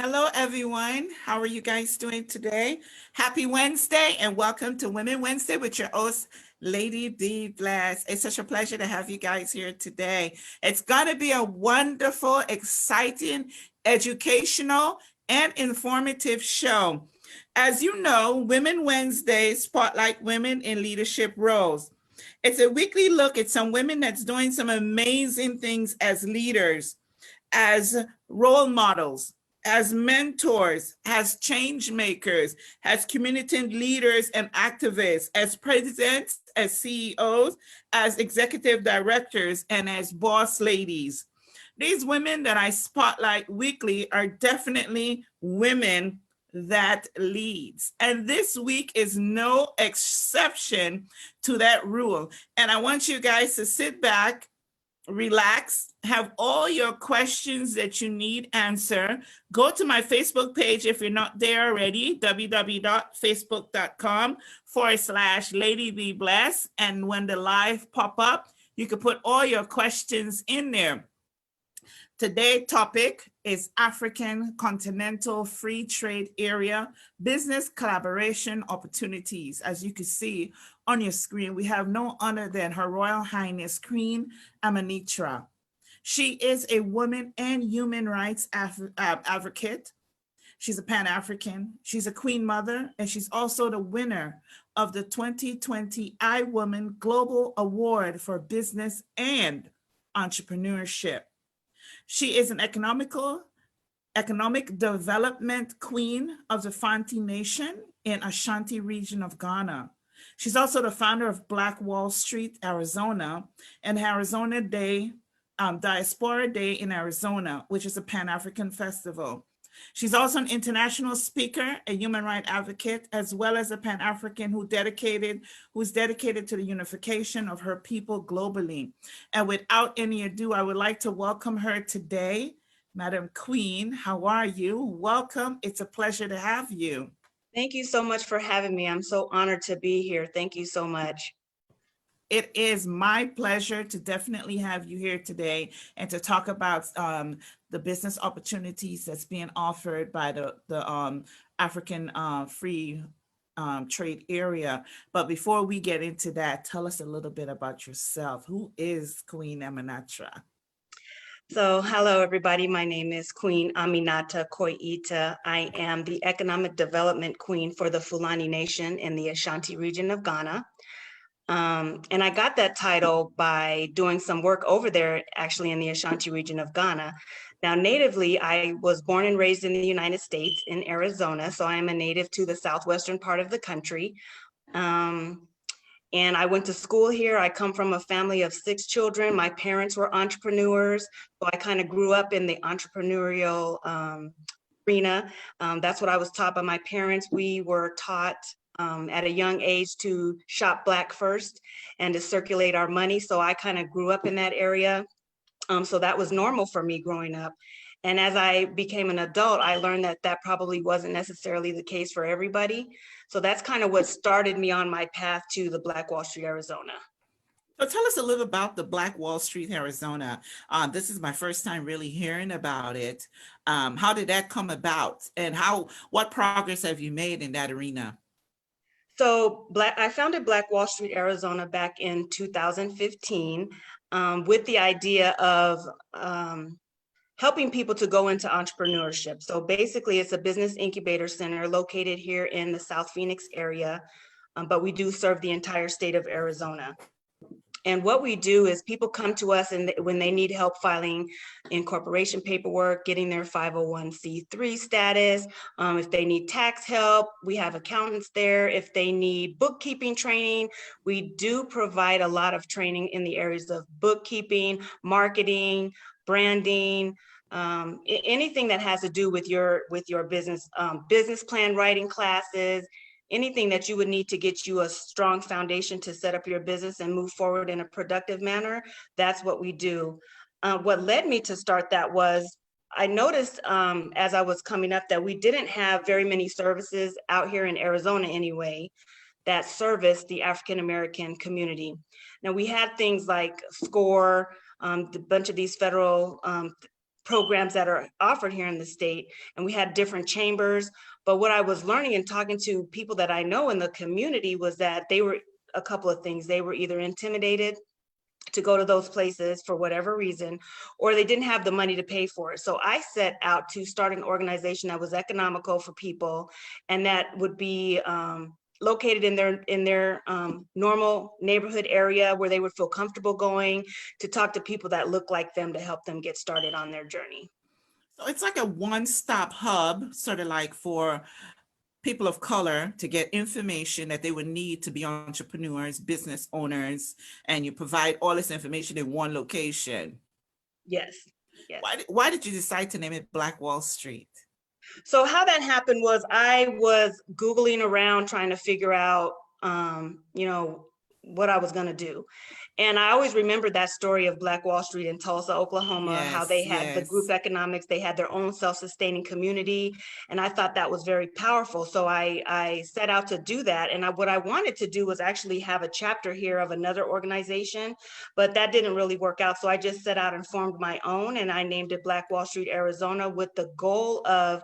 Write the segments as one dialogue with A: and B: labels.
A: Hello, everyone. How are you guys doing today? Happy Wednesday and welcome to Women Wednesday with your host, Lady D. Bless. It's such a pleasure to have you guys here today. It's going to be a wonderful, exciting, educational, and informative show. As you know, Women Wednesday spotlight women in leadership roles. It's a weekly look at some women that's doing some amazing things as leaders, as role models, as mentors, as change makers, as community leaders and activists, as presidents, as CEOs, as executive directors, and as boss ladies. These women that I spotlight weekly are definitely women that leads. And this week is no exception to that rule. And I want you guys to sit back, relax, have all your questions that you need answered. Go to my Facebook page if you're not there already, www.facebook.com/Lady Be Blessed. And when the live pop up, you can put all your questions in there. Today's topic is African Continental Free Trade Area Business Collaboration Opportunities. As you can see on your screen, we have no other than Her Royal Highness Queen Amanitra. She is a woman and human rights advocate. She's a Pan-African, she's a Queen Mother, and she's also the winner of the 2020 iWoman Global Award for Business and Entrepreneurship. She is an economic development queen of the Fanti Nation in Ashanti region of Ghana. She's also the founder of Black Wall Street, Arizona, and Arizona Day, Diaspora Day in Arizona, which is a Pan-African festival. She's also an international speaker, a human rights advocate, as well as a Pan-African who's dedicated to the unification of her people globally. And without any ado, I would like to welcome her today. Madam Queen, how are you? Welcome. It's a pleasure to have you.
B: Thank you so much for having me. I'm so honored to be here. Thank you so much.
A: It is my pleasure to definitely have you here today and to talk about the business opportunities that's being offered by the African Free Trade Area. But before we get into that, tell us a little bit about yourself. Who is Queen Amanitra?
B: So hello, everybody. My name is Queen Aminata Koita. I am the Economic Development Queen for the Fulani Nation in the Ashanti region of Ghana. And I got that title by doing some work over there, actually in the Ashanti region of Ghana. Now, natively, I was born and raised in the United States in Arizona. So I am a native to the southwestern part of the country. And I went to school here. I come from a family of 6 children. My parents were entrepreneurs. So I kind of grew up in the entrepreneurial arena. That's what I was taught by my parents. We were taught at a young age to shop Black first and to circulate our money. So I kind of grew up in that area. So that was normal for me growing up. And as I became an adult, I learned that that probably wasn't necessarily the case for everybody. So that's kind of what started me on my path to the Black Wall Street, Arizona.
A: So tell us a little about the Black Wall Street, Arizona. This is my first time really hearing about it. How did that come about, and what progress have you made in that arena?
B: So I founded Black Wall Street, Arizona back in 2015 with the idea of helping people to go into entrepreneurship. So basically, it's a business incubator center located here in the South Phoenix area, but we do serve the entire state of Arizona. And what we do is people come to us and when they need help filing incorporation paperwork, getting their 501c3 status, if they need tax help, we have accountants there. If they need bookkeeping training, we do provide a lot of training in the areas of bookkeeping, marketing, branding, anything that has to do with your business, business plan writing classes, anything that you would need to get you a strong foundation to set up your business and move forward in a productive manner. That's what we do. What led me to start that was I noticed as I was coming up that we didn't have very many services out here in Arizona anyway that service the African American community. Now we had things like SCORE, a bunch of these federal programs that are offered here in the state, and we had different chambers. But what I was learning and talking to people that I know in the community was that they were a couple of things. They were either intimidated to go to those places for whatever reason, or they didn't have the money to pay for it. So I set out to start an organization that was economical for people, and that would be located in their normal neighborhood area where they would feel comfortable going to talk to people that look like them to help them get started on their journey.
A: So it's like a one-stop hub, sort of like for people of color to get information that they would need to be entrepreneurs, business owners, and you provide all this information in one location.
B: Yes. Yes.
A: Why did you decide to name it Black Wall Street?
B: So how that happened was I was Googling around trying to figure out, what I was going to do. And I always remembered that story of Black Wall Street in Tulsa, Oklahoma, how they had the group economics, they had their own self-sustaining community. And I thought that was very powerful. So I set out to do that. And what I wanted to do was actually have a chapter here of another organization, but that didn't really work out. So I just set out and formed my own, and I named it Black Wall Street, Arizona, with the goal of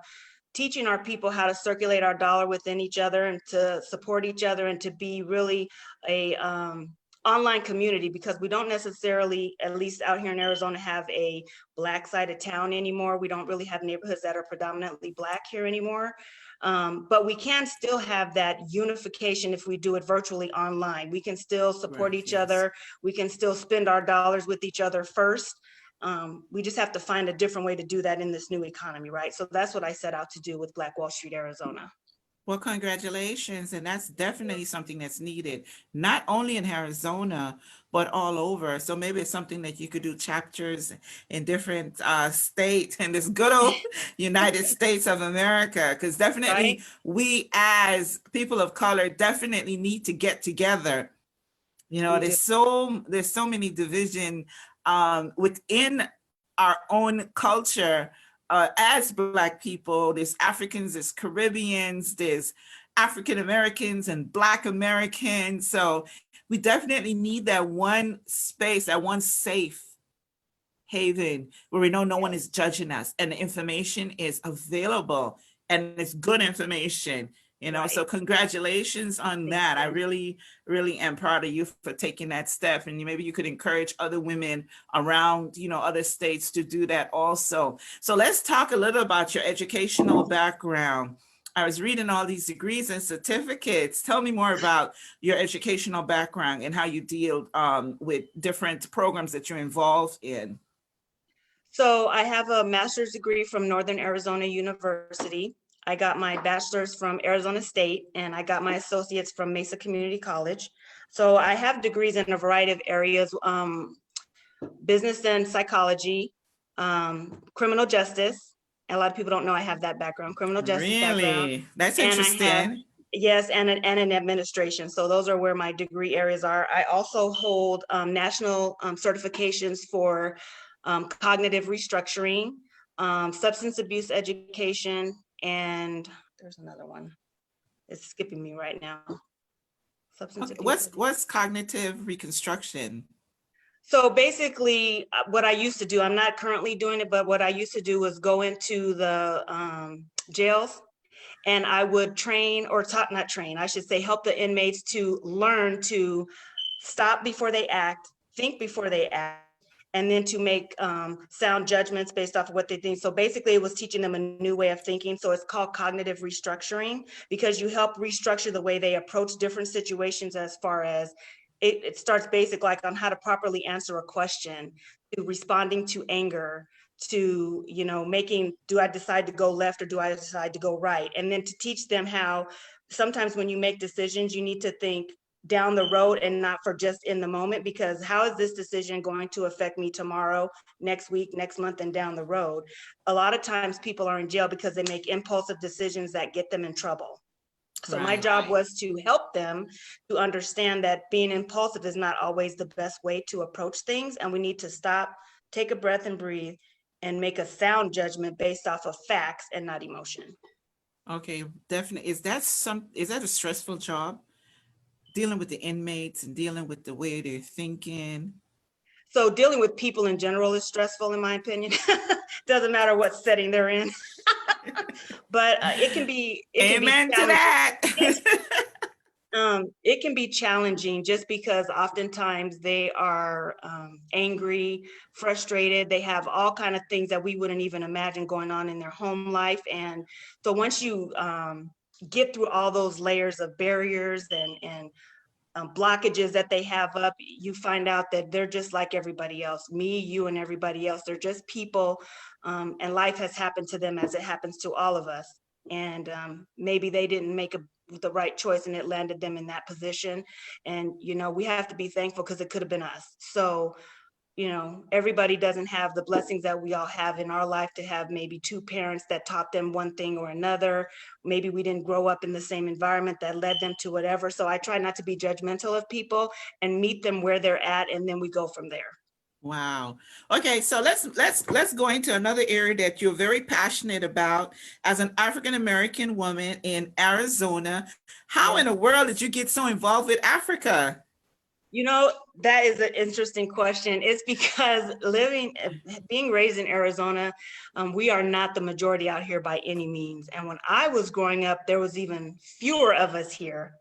B: teaching our people how to circulate our dollar within each other and to support each other and to be really a online community, because we don't necessarily, at least out here in Arizona, have a Black side of town anymore. We don't really have neighborhoods that are predominantly Black here anymore. But we can still have that unification if we do it virtually online. We can still support each other. We can still spend our dollars with each other first. We just have to find a different way to do that in this new economy, right? So that's what I set out to do with Black Wall Street, Arizona.
A: Well, congratulations. And that's definitely something that's needed, not only in Arizona, but all over. So maybe it's something that you could do chapters in different states in this good old United States of America, because definitely we as people of color definitely need to get together. There's so many division within our own culture. As Black people, there's Africans, there's Caribbeans, there's African Americans and Black Americans. So we definitely need that one space, that one safe haven where we know no one is judging us and the information is available and it's good information. So congratulations on that. I really, really am proud of you for taking that step. And maybe you could encourage other women around, other states to do that also. So let's talk a little about your educational background. I was reading all these degrees and certificates. Tell me more about your educational background and how you deal with different programs that you're involved in.
B: So I have a master's degree from Northern Arizona University. I got my bachelor's from Arizona State, and I got my associates from Mesa Community College. So I have degrees in a variety of areas, business and psychology, criminal justice. And a lot of people don't know I have that background, criminal justice background.
A: That's interesting.
B: Yes, and in administration. So those are where my degree areas are. I also hold national certifications for cognitive restructuring, substance abuse education, and there's another one. It's skipping me right now. Substance abuse.
A: What's cognitive reconstruction?
B: So basically, what I used to do, I'm not currently doing it, but what I used to do was go into the jails, and I would help the inmates to learn to stop before they act, think before they act, and then to make sound judgments based off of what they think. So basically it was teaching them a new way of thinking. So it's called cognitive restructuring, because you help restructure the way they approach different situations, as far as it starts basic, like on how to properly answer a question, to responding to anger, to, do I decide to go left or do I decide to go right? And then to teach them how sometimes when you make decisions, you need to think down the road and not for just in the moment, because how is this decision going to affect me tomorrow, next week, next month, and down the road? A lot of times people are in jail because they make impulsive decisions that get them in trouble. So my job was to help them to understand that being impulsive is not always the best way to approach things. And we need to stop, take a breath and breathe, and make a sound judgment based off of facts and not emotion.
A: Okay, definitely. Is that a stressful job? Dealing with the inmates and dealing with the way they're thinking?
B: So dealing with people in general is stressful, in my opinion. Doesn't matter what setting they're in. But it can be
A: Amen to
B: challenging.
A: that.
B: It can be challenging just because oftentimes they are angry, frustrated. They have all kind of things that we wouldn't even imagine going on in their home life. And so once you get through all those layers of barriers and blockages that they have up, you find out that they're just like everybody else, me, you, and everybody else. They're just people, and life has happened to them as it happens to all of us. And maybe they didn't make the right choice and it landed them in that position. And, we have to be thankful because it could have been us. So, everybody doesn't have the blessings that we all have in our life to have maybe two parents that taught them one thing or another. Maybe we didn't grow up in the same environment that led them to whatever. So I try not to be judgmental of people and meet them where they're at, and then we go from there.
A: Wow. Okay, so let's go into another area that you're very passionate about as an African American woman in Arizona. How in the world did you get so involved with Africa?
B: That is an interesting question. It's because being raised in Arizona, we are not the majority out here by any means. And when I was growing up, there was even fewer of us here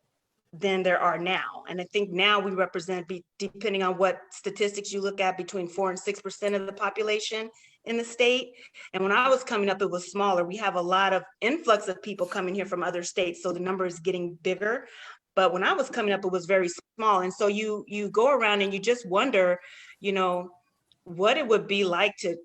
B: than there are now. And I think now we represent, depending on what statistics you look at, between 4 and 6% of the population in the state. And when I was coming up, it was smaller. We have a lot of influx of people coming here from other states, so the number is getting bigger. But when I was coming up, it was very small. And so you go around and you just wonder, what it would be like to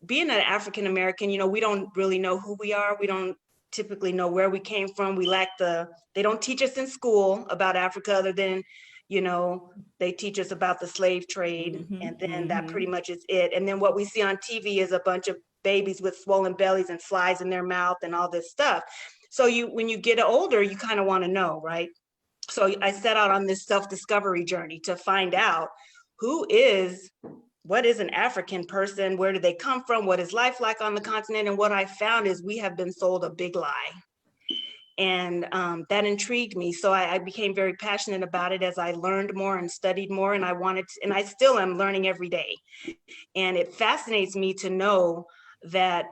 B: being an African American. We don't really know who we are. We don't typically know where we came from. They don't teach us in school about Africa other than, they teach us about the slave trade. And then that pretty much is it. And then what we see on TV is a bunch of babies with swollen bellies and flies in their mouth and all this stuff. So when you get older, you kind of want to know, right? So I set out on this self-discovery journey to find out what is an African person? Where do they come from? What is life like on the continent? And what I found is we have been sold a big lie. And that intrigued me. So I became very passionate about it as I learned more and studied more. And I still am learning every day. And it fascinates me to know that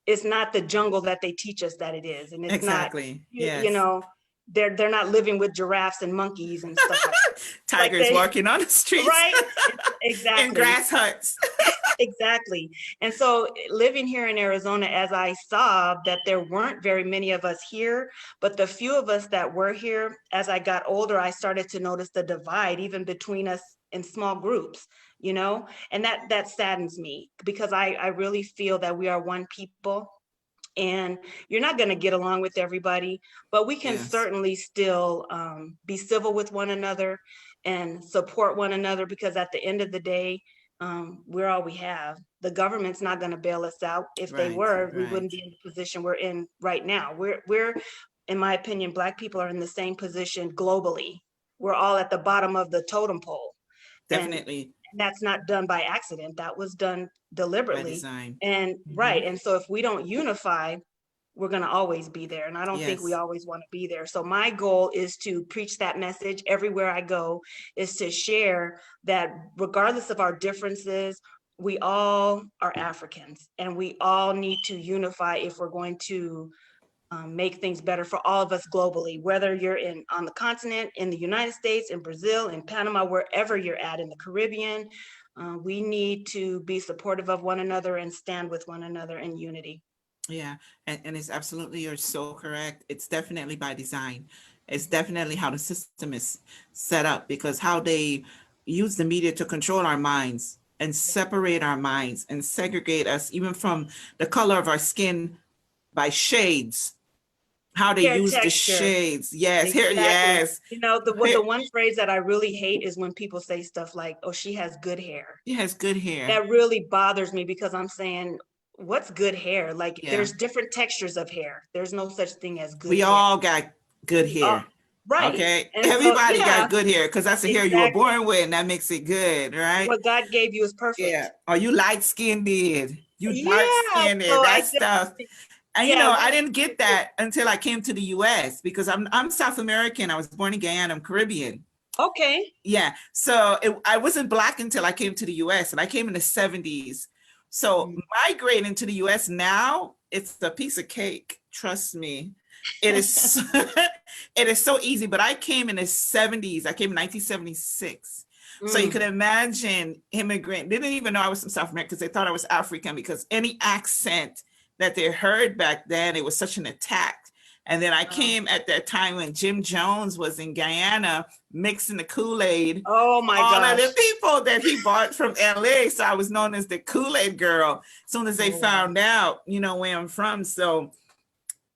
B: it's not the jungle that they teach us that it is. And it's
A: exactly.
B: not,
A: yes.
B: They're not living with giraffes and monkeys and stuff like that.
A: Tigers walking on the streets.
B: Right? Exactly.
A: In grass huts.
B: Exactly. And so living here in Arizona, as I saw that there weren't very many of us here, but the few of us that were here, as I got older, I started to notice the divide even between us in small groups, and that saddens me because I really feel that we are one people. And you're not going to get along with everybody, but we can certainly still be civil with one another and support one another, because at the end of the day, we're all we have. The government's not going to bail us out. If they were, we wouldn't be in the position we're in right now. We're, in my opinion, Black people are in the same position globally. We're all at the bottom of the totem pole.
A: Definitely.
B: And that's not done by accident. That was done deliberately.
A: By design.
B: And right. And so if we don't unify, we're going to always be there. And I don't think we always want to be there. So my goal is to preach that message everywhere I go, is to share that regardless of our differences, we all are Africans and we all need to unify if we're going to make things better for all of us globally, whether you're on the continent, in the United States, in Brazil, in Panama, wherever you're at, in the Caribbean. We need to be supportive of one another and stand with one another in unity.
A: Yeah, and it's absolutely, you're so correct. It's definitely by design. It's definitely how the system is set up, because how they use the media to control our minds and separate our minds and segregate us even from the color of our skin by shades. How they use the shades. Yes,
B: exactly.
A: Here, yes.
B: The one phrase that I really hate is when people say stuff like, oh, she has good hair.
A: She has good hair.
B: That really bothers me, because I'm saying, what's good hair? Like, there's different textures of hair. There's no such thing as good hair.
A: We all got good hair.
B: Right.
A: Okay. And everybody got good hair, because that's the hair you were born with, and that makes it good, right?
B: What God gave you is perfect.
A: Yeah. Are you light skinned? You dark skinned? So that stuff. And I didn't get that until I came to the US, because I'm South American. I was born in Guyana. I'm Caribbean.
B: Okay.
A: Yeah. So I wasn't Black until I came to the US, and I came in the 70s So migrating to the US now, it's a piece of cake. Trust me. It is so, it is so easy. But I came in the 70s. I came in 1976. So you
B: Mm.
A: could imagine immigrant. They didn't even know I was from South America because they thought I was African because any accent that they heard back then, it was such an attack. And then I
B: Wow.
A: came at that time when Jim Jones was in Guyana mixing the Kool-Aid.
B: Oh my
A: All of
B: gosh.
A: the people that he bought from LA. So I was known as the Kool-Aid girl as soon as they
B: Oh, wow.
A: found out, you know, where I'm from. So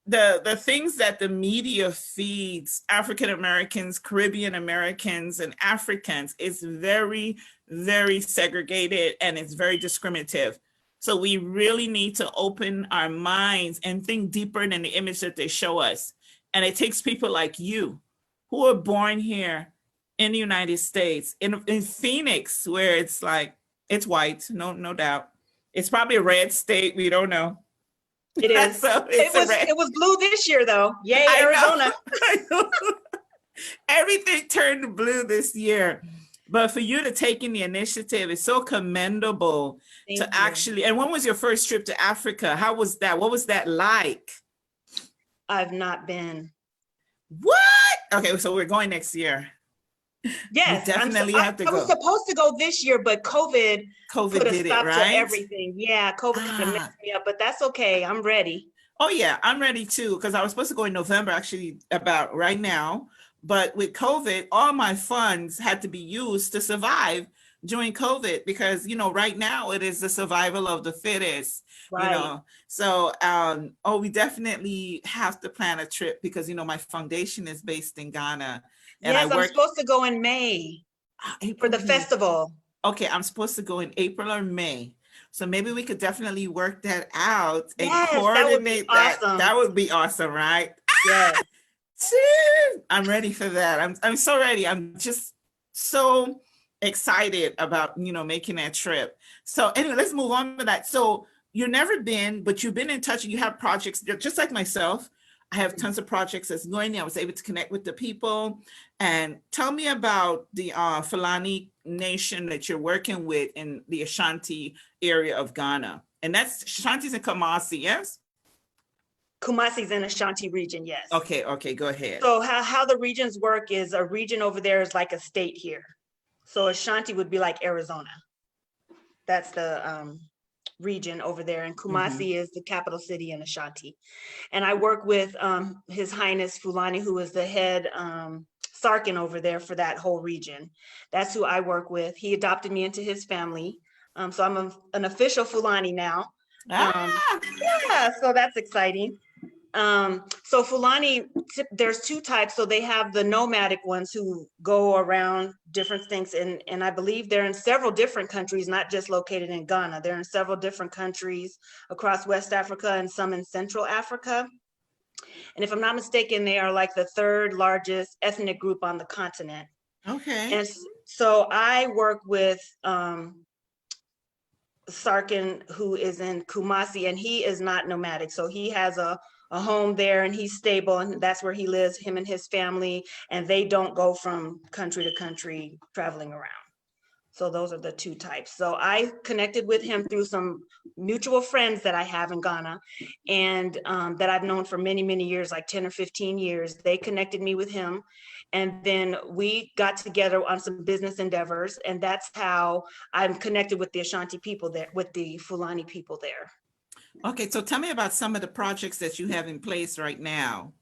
A: the things that the media feeds African Americans, Caribbean Americans, and Africans is very, very segregated and it's very discriminative. So we really need to open our minds and think deeper than the image that they show us. And it takes people like you who are born here in the United States, in Phoenix, where it's like, it's white, no doubt. It's probably a red state, we don't know.
B: It is.
A: So it's a red.
B: It was blue this year though. Yay,
A: I know.
B: Arizona.
A: I know. Everything turned blue this year. But for you to take in the initiative is so commendable
B: Thank
A: to
B: you.
A: actually. And when was your first trip to Africa? How was that? What was that like?
B: I've not been.
A: What? Okay, so we're going next year.
B: Yes,
A: You definitely have to
B: I was
A: go.
B: supposed to go this year, but COVID
A: COVID
B: put a
A: did it,
B: stop to
A: right?
B: everything. Yeah, COVID kind of
A: Ah.
B: messed me up, but that's okay. I'm ready.
A: Oh yeah, I'm ready too, because I was supposed to go in November, actually about right now. But with COVID, all my funds had to be used to survive during COVID because, you know, right now it is the survival of the fittest, you
B: Right.
A: know. So, we definitely have to plan a trip because, you know, my foundation is based in Ghana and
B: Yes,
A: I
B: I'm
A: work
B: supposed to go in May for
A: April,
B: the
A: May.
B: festival.
A: Okay, I'm supposed to go in April or May. So maybe we could definitely work that out and
B: Yes, that would be
A: coordinate that.
B: awesome.
A: That would be awesome, right?
B: Yes.
A: I'm ready for that. I'm so ready. I'm just so excited about, you know, making that trip. So anyway, let's move on to that. So you've never been, but you've been in touch and you have projects just like myself. I have tons of projects that's going there. I was able to connect with the people. And tell me about the Fulani Nation that you're working with in the Ashanti area of Ghana. And that's Ashanti's in Kumasi, yes?
B: Kumasi's in Ashanti region, yes.
A: Okay, go ahead.
B: So how the regions work is a region over there is like a state here. So Ashanti would be like Arizona. That's the region over there. And Kumasi is the capital city in Ashanti. And I work with His Highness Fulani, who is the head Sarkin over there for that whole region. That's who I work with. He adopted me into his family. So I'm an official Fulani now. Yeah, so that's exciting. So Fulani, there's two types. So they have the nomadic ones who go around different things. And I believe they're in several different countries, not just located in Ghana. They're in several different countries across West Africa and some in Central Africa. And if I'm not mistaken, they are like the third largest ethnic group on the continent.
A: Okay.
B: And so I work with Sarkin, who is in Kumasi, and he is not nomadic. So he has a home there and he's stable, and that's where he lives, him and his family, and they don't go from country to country traveling around. So those are the two types. So I connected with him through some mutual friends that I have in Ghana and that I've known for many, many years, like 10 or 15 years. They connected me with him. And then we got together on some business endeavors. And that's how I'm connected with the Ashanti people there, with the Fulani people there.
A: Okay, so tell me about some of the projects that you have in place right now.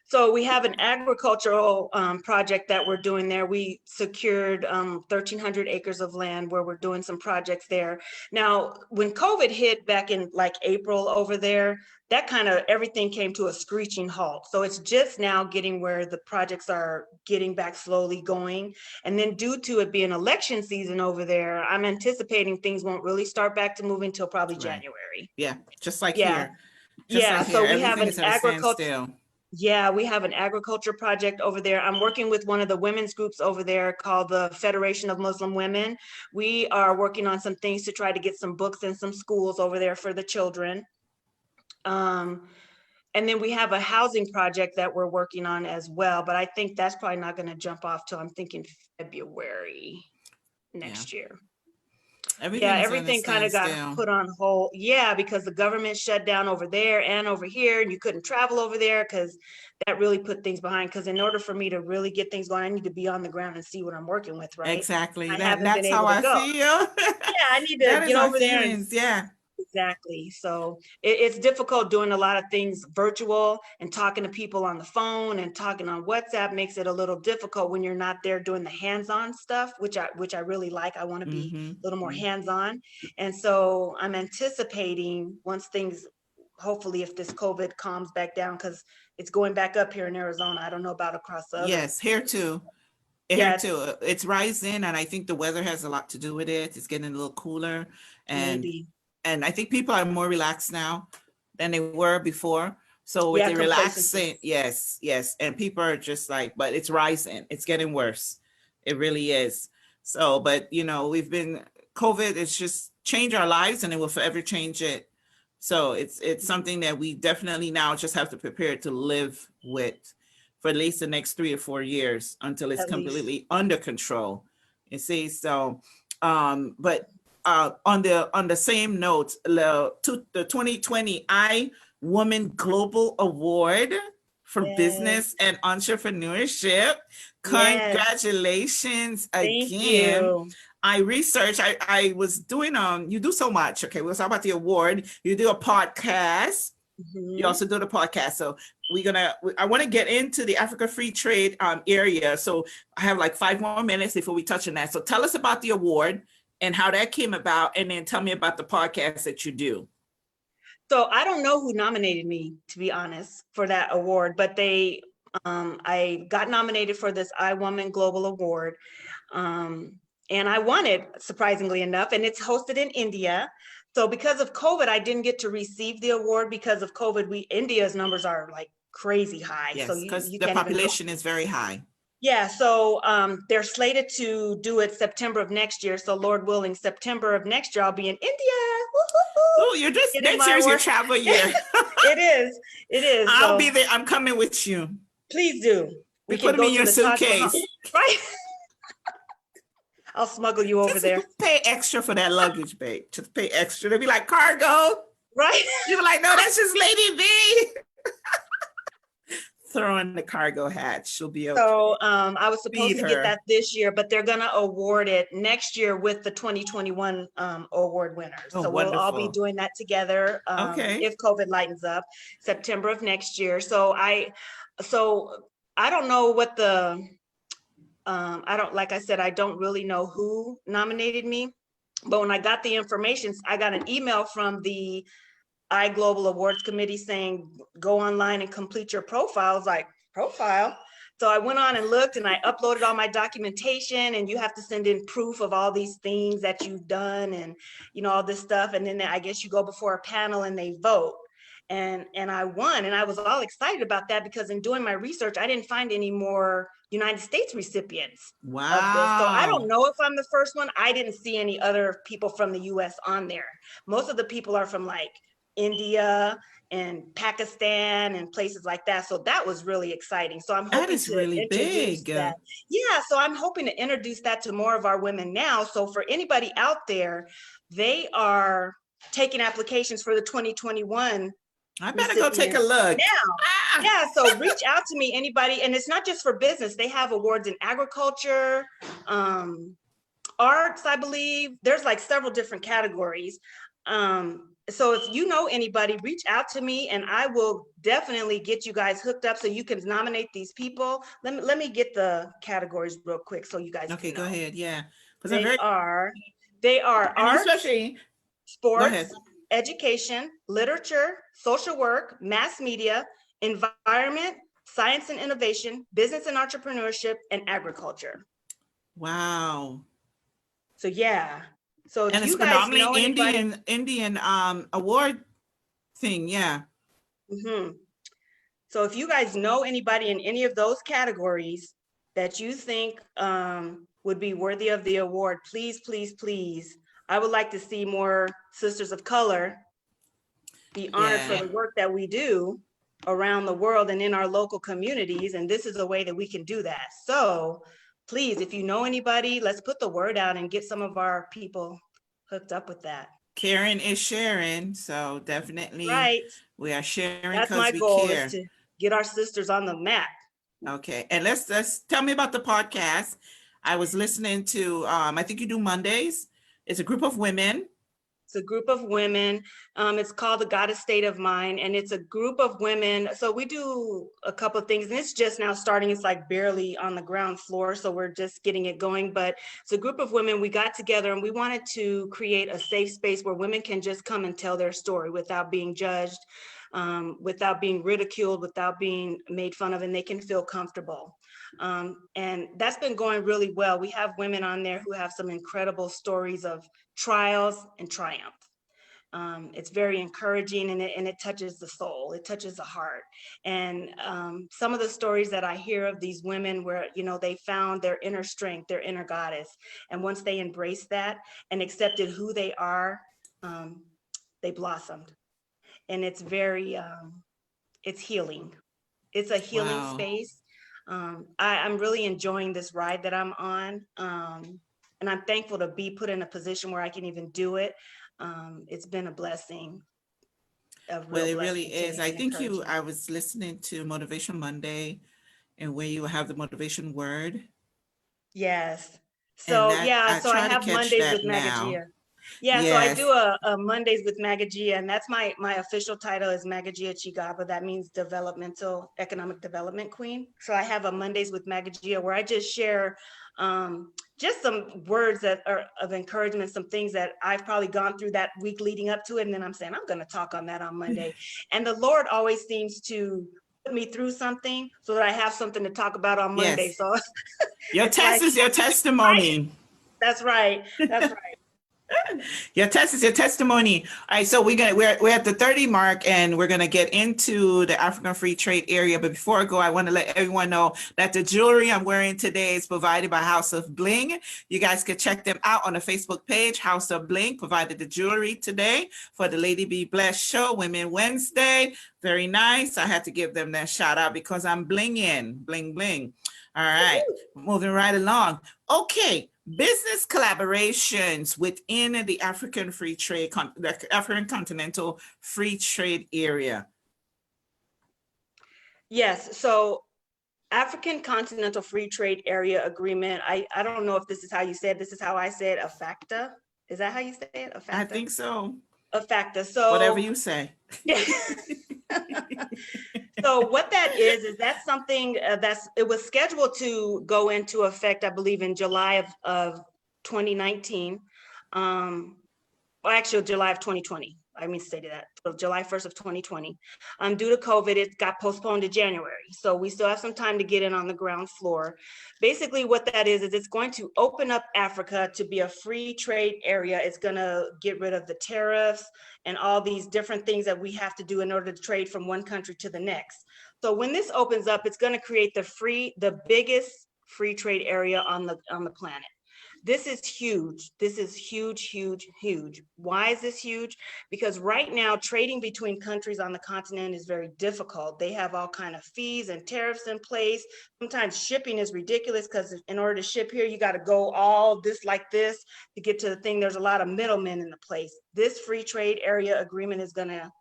B: So we have an agricultural project that we're doing there. We secured 1,300 acres of land where we're doing some projects there. Now, when COVID hit back in like April over there, that kind of everything came to a screeching halt. So it's just now getting where the projects are getting back slowly going. And then due to it being election season over there, I'm anticipating things won't really start back to move until probably January.
A: Yeah, just like
B: Yeah.
A: here. Just
B: Yeah,
A: like
B: so
A: here.
B: we have
A: Everything
B: an
A: is at a
B: agriculture.
A: standstill.
B: Yeah, we have an agriculture project over there. I'm working with one of the women's groups over there called the Federation of Muslim Women. We are working on some things to try to get some books in some schools over there for the children. And then we have a housing project that we're working on as well, but I think that's probably not going to jump off till I'm thinking February next year. Yeah,
A: Everything's on a
B: everything kind of got
A: standstill.
B: put on hold. Yeah, because the government shut down over there and over here, and you couldn't travel over there because that really put things behind. Because in order for me to really get things going, I need to be on the ground and see what I'm working with, right?
A: Exactly.
B: I
A: That
B: haven't been
A: that's how
B: able to
A: I
B: go.
A: feel.
B: Yeah, I need to
A: That is
B: get
A: my
B: over there and
A: feelings. Yeah.
B: exactly. So it's difficult doing a lot of things virtual and talking to people on the phone and talking on WhatsApp makes it a little difficult when you're not there doing the hands-on stuff, which I really like. I want to be
A: Mm-hmm.
B: a little more hands-on. And so I'm anticipating once things, hopefully if this COVID calms back down, because it's going back up here in Arizona. I don't know about across the other.
A: Yes, here too. Here
B: Yeah,
A: too. It's rising, and I think the weather has a lot to do with it. It's getting a little cooler, and
B: maybe.
A: and I think people are more relaxed now than they were before. So with
B: Yeah,
A: the
B: complacency.
A: relaxing, yes, yes, and people are just like, but it's rising. It's getting worse. It really is. So, but we've been COVID. It's just changed our lives, and it will forever change it. So it's something that we definitely now just have to prepare to live with for at least the next 3 or 4 years until it's
B: At least.
A: completely under control. You see, so but on the same note, the 2020 I Woman Global Award for
B: Yes.
A: Business and Entrepreneurship.
B: Yes.
A: Congratulations
B: Thank
A: again.
B: you.
A: I researched, I was doing, you do so much. Okay, we'll talk about the award. You do a podcast. You
B: Mhm.
A: also do the podcast. So I want to get into the Africa Free Trade area. So I have like 5 more minutes before we touch on that. So tell us about the award and how that came about, and then tell me about the podcast that you do.
B: So I don't know who nominated me, to be honest, for that award, but I got nominated for this iWoman Global Award. And I won it, surprisingly enough, and it's hosted in India. So because of COVID, I didn't get to receive the award because of COVID. India's numbers are like crazy high. So
A: Yes, because
B: you
A: the
B: can't even go.
A: population is very high.
B: Yeah, so they're slated to do it September of next year. So Lord willing, September of next year, I'll be in India. Woo-hoo-hoo,
A: Oh, you're just
B: getting
A: next
B: my
A: year's your
B: award.
A: travel year.
B: It is. It is.
A: I'll
B: So
A: be there. I'm coming with you.
B: please do.
A: We
B: We can
A: put them
B: go
A: in
B: to
A: your
B: the Taj Mahal.
A: suitcase.
B: Right? I'll smuggle you over
A: Just
B: there.
A: pay extra for that luggage, babe. Just pay extra. They'll be like, cargo.
B: Right?
A: You'll be like, no, that's just Lady B. Throw in the cargo hat. She'll be okay.
B: So I was supposed
A: Feed
B: to get
A: her.
B: that this year, but they're gonna award it next year with the 2021 award winners.
A: Oh,
B: So we'll all be
A: wonderful.
B: doing that together
A: Okay.
B: if COVID lightens up, September of next year. So I don't know what like I said, I don't really know who nominated me, but when I got the information, I got an email from the iGlobal Awards Committee saying, go online and complete your profile. I was like, profile? So I went on and looked and I uploaded all my documentation, and you have to send in proof of all these things that you've done and, all this stuff. And then I guess you go before a panel and they vote. And I won, and I was all excited about that because in doing my research, I didn't find any more United States recipients of this. So I don't
A: Wow.
B: know if I'm the first one. I didn't see any other people from the US on there. Most of the people are from like India and Pakistan and places like that. So that was really exciting. So I'm
A: That
B: hoping
A: is
B: to
A: really
B: introduce
A: big.
B: that. Yeah, so I'm hoping to introduce that to more of our women now. So for anybody out there, they are taking applications for the 2021
A: I better go take a
B: recipients
A: look.
B: now.
A: Ah,
B: Yeah, so reach out to me, anybody. And it's not just for business. They have awards in agriculture, arts, I believe. There's like several different categories. So if you know anybody, reach out to me and I will definitely get you guys hooked up so you can nominate these people. Let me get the categories real quick so you guys
A: okay,
B: can
A: go
B: know.
A: ahead. Yeah. Because I'm
B: They
A: very,
B: are
A: and
B: arts,
A: especially, go ahead.
B: sports, education, literature, social work, mass media, environment, science and innovation, business and entrepreneurship, and agriculture.
A: Wow.
B: So yeah. So if
A: And it's
B: you guys
A: predominantly
B: know anybody,
A: Indian award thing. Yeah.
B: mhm. So if you guys know anybody in any of those categories that you think would be worthy of the award, please, please, please. I would like to see more sisters of color be honored for
A: Yeah.
B: the work that we do around the world and in our local communities. And this is a way that we can do that. So please, if you know anybody, let's put the word out and get some of our people hooked up with that.
A: Caring is sharing. So definitely
B: Right.
A: we are sharing
B: That's my
A: because we
B: goal, is
A: care.
B: to get our sisters on the map.
A: Okay. And let's tell me about the podcast. I was listening to, I think you do Mondays. It's a group of women.
B: It's a group of women. It's called The Goddess State of Mind, and it's a group of women. So we do a couple of things, and it's just now starting. It's like barely on the ground floor, so we're just getting it going. But it's a group of women. We got together and we wanted to create a safe space where women can just come and tell their story without being judged, without being ridiculed, without being made fun of, and they can feel comfortable. And that's been going really well. We have women on there who have some incredible stories of trials and triumph. It's very encouraging, and it touches the soul, it touches the heart. And some of the stories that I hear of these women where, you know, they found their inner strength, their inner goddess. And once they embraced that and accepted who they are, they blossomed. And it's very, it's healing. It's a healing
A: Wow.
B: space. I'm really enjoying this ride that I'm on. And I'm thankful to be put in a position where I can even do it. It's been a blessing, a
A: Well,
B: real
A: it really
B: blessing to
A: is.
B: me
A: I
B: and
A: think
B: encouraging.
A: I was listening to Motivation Monday and where you have the motivation word.
B: Yes.
A: And
B: So
A: that
B: yeah,
A: I
B: so I
A: try to
B: have
A: catch
B: Mondays with
A: that now.
B: Magagia. Yeah, so I do
A: Yes.
B: a Mondays with Magagia, and that's my official title is Magagia Chigaba. That means developmental economic development queen. So I have a Mondays with Magagia where I just share just some words that are of encouragement, some things that I've probably gone through that week leading up to it, and then I'm saying I'm going to talk on that on Monday. And the Lord always seems to put me through something so that I have something to talk about on Monday.
A: Yes.
B: So
A: Your
B: it's
A: test
B: like,
A: is your testimony.
B: that's right. That's right.
A: Your test is your testimony. All right, so we're at the 30 mark and we're gonna get into the African Free Trade area. But before I go, I want to let everyone know that the jewelry I'm wearing today is provided by House of Bling. You guys can check them out on the Facebook page. House of Bling provided the jewelry today for the Lady Be Blessed show, Women Wednesday. Very nice. I had to give them that shout out because I'm blinging, bling, bling. All right, moving right along. Okay, business collaborations within the African Free Trade, the African Continental Free Trade Area.
B: Yes. So African Continental Free Trade Area Agreement. I don't know if this is how you said. This is how I said AFACTA. Is that how you say it?
A: I
B: AFACTA.
A: think so.
B: AFACTA.
A: Whatever
B: So
A: you say.
B: so what that is that's something it was scheduled to go into effect, I believe, in July of 2019. Well, actually July of 2020. I mean, stated that, so July 1st of 2020. Due to COVID, it got postponed to January. So we still have some time to get in on the ground floor. Basically what that is it's going to open up Africa to be a free trade area. It's gonna get rid of the tariffs and all these different things that we have to do in order to trade from one country to the next. So when this opens up, it's gonna create the biggest free trade area on the planet. This is huge. This is huge, huge, huge. Why is this huge? Because right now, trading between countries on the continent is very difficult. They have all kind of fees and tariffs in place. Sometimes shipping is ridiculous because in order to ship here, you got to go all this like this to get to the thing. There's a lot of middlemen in the place. This free trade area agreement is going to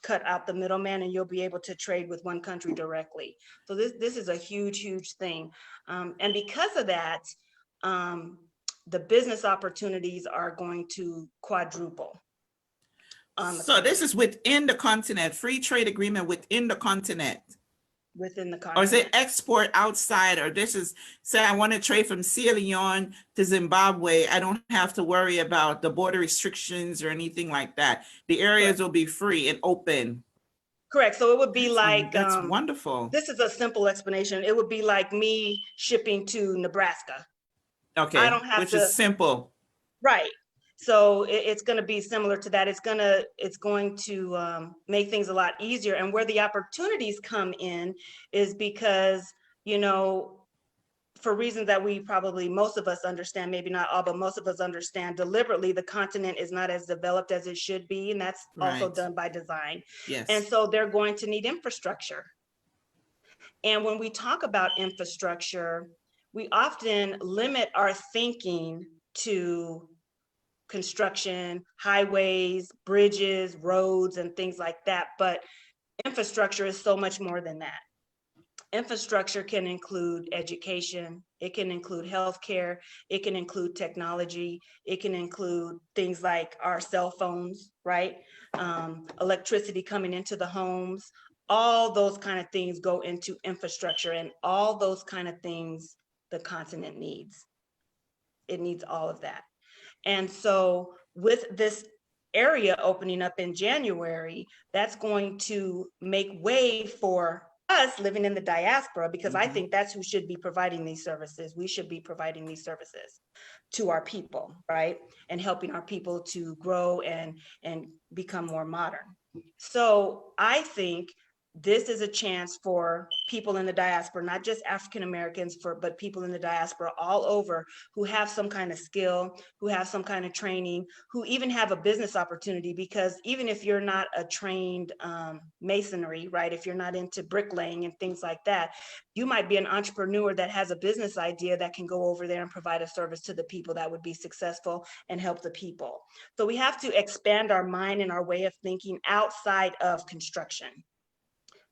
B: cut out the middleman, and you'll be able to trade with one country directly. So this is a huge, huge thing. And because of that, the business opportunities are going to quadruple.
A: So this is within the continent, free trade agreement within the continent.
B: Within the continent.
A: Or is it export outside? Or this is, say I want to trade from Sierra Leone to Zimbabwe, I don't have to worry about the border restrictions or anything like that. The areas will be free and open.
B: Correct. So it would be like,
A: that's wonderful.
B: This is a simple explanation. It would be like me shipping to Nebraska.
A: Okay,
B: I don't have
A: which is simple.
B: Right. So it's going to be similar to that. It's going to make things a lot easier. And where the opportunities come in is because, you know, for reasons that we probably, most of us understand, maybe not all, but most of us understand, deliberately the continent is not as developed as it should be. And that's also done by design.
A: Yes.
B: And so they're going to need infrastructure. And when we talk about infrastructure, we often limit our thinking to construction, highways, bridges, roads, and things like that. But infrastructure is so much more than that. Infrastructure can include education, it can include healthcare, it can include technology, it can include things like our cell phones, right? Electricity coming into the homes, all those kind of things go into infrastructure, and all those kind of things the continent needs. It needs all of that. And so with this area opening up in January, that's going to make way for us living in the diaspora, because I think that's who should be providing these services. We should be providing these services to our people, right? And helping our people to grow and become more modern. So I think this is a chance for people in the diaspora, not just African Americans, but people in the diaspora all over who have some kind of skill, who have some kind of training, who even have a business opportunity. Because even if you're not a trained masonry, right, if you're not into bricklaying and things like that, you might be an entrepreneur that has a business idea that can go over there and provide a service to the people that would be successful and help the people. So we have to expand our mind and our way of thinking outside of construction.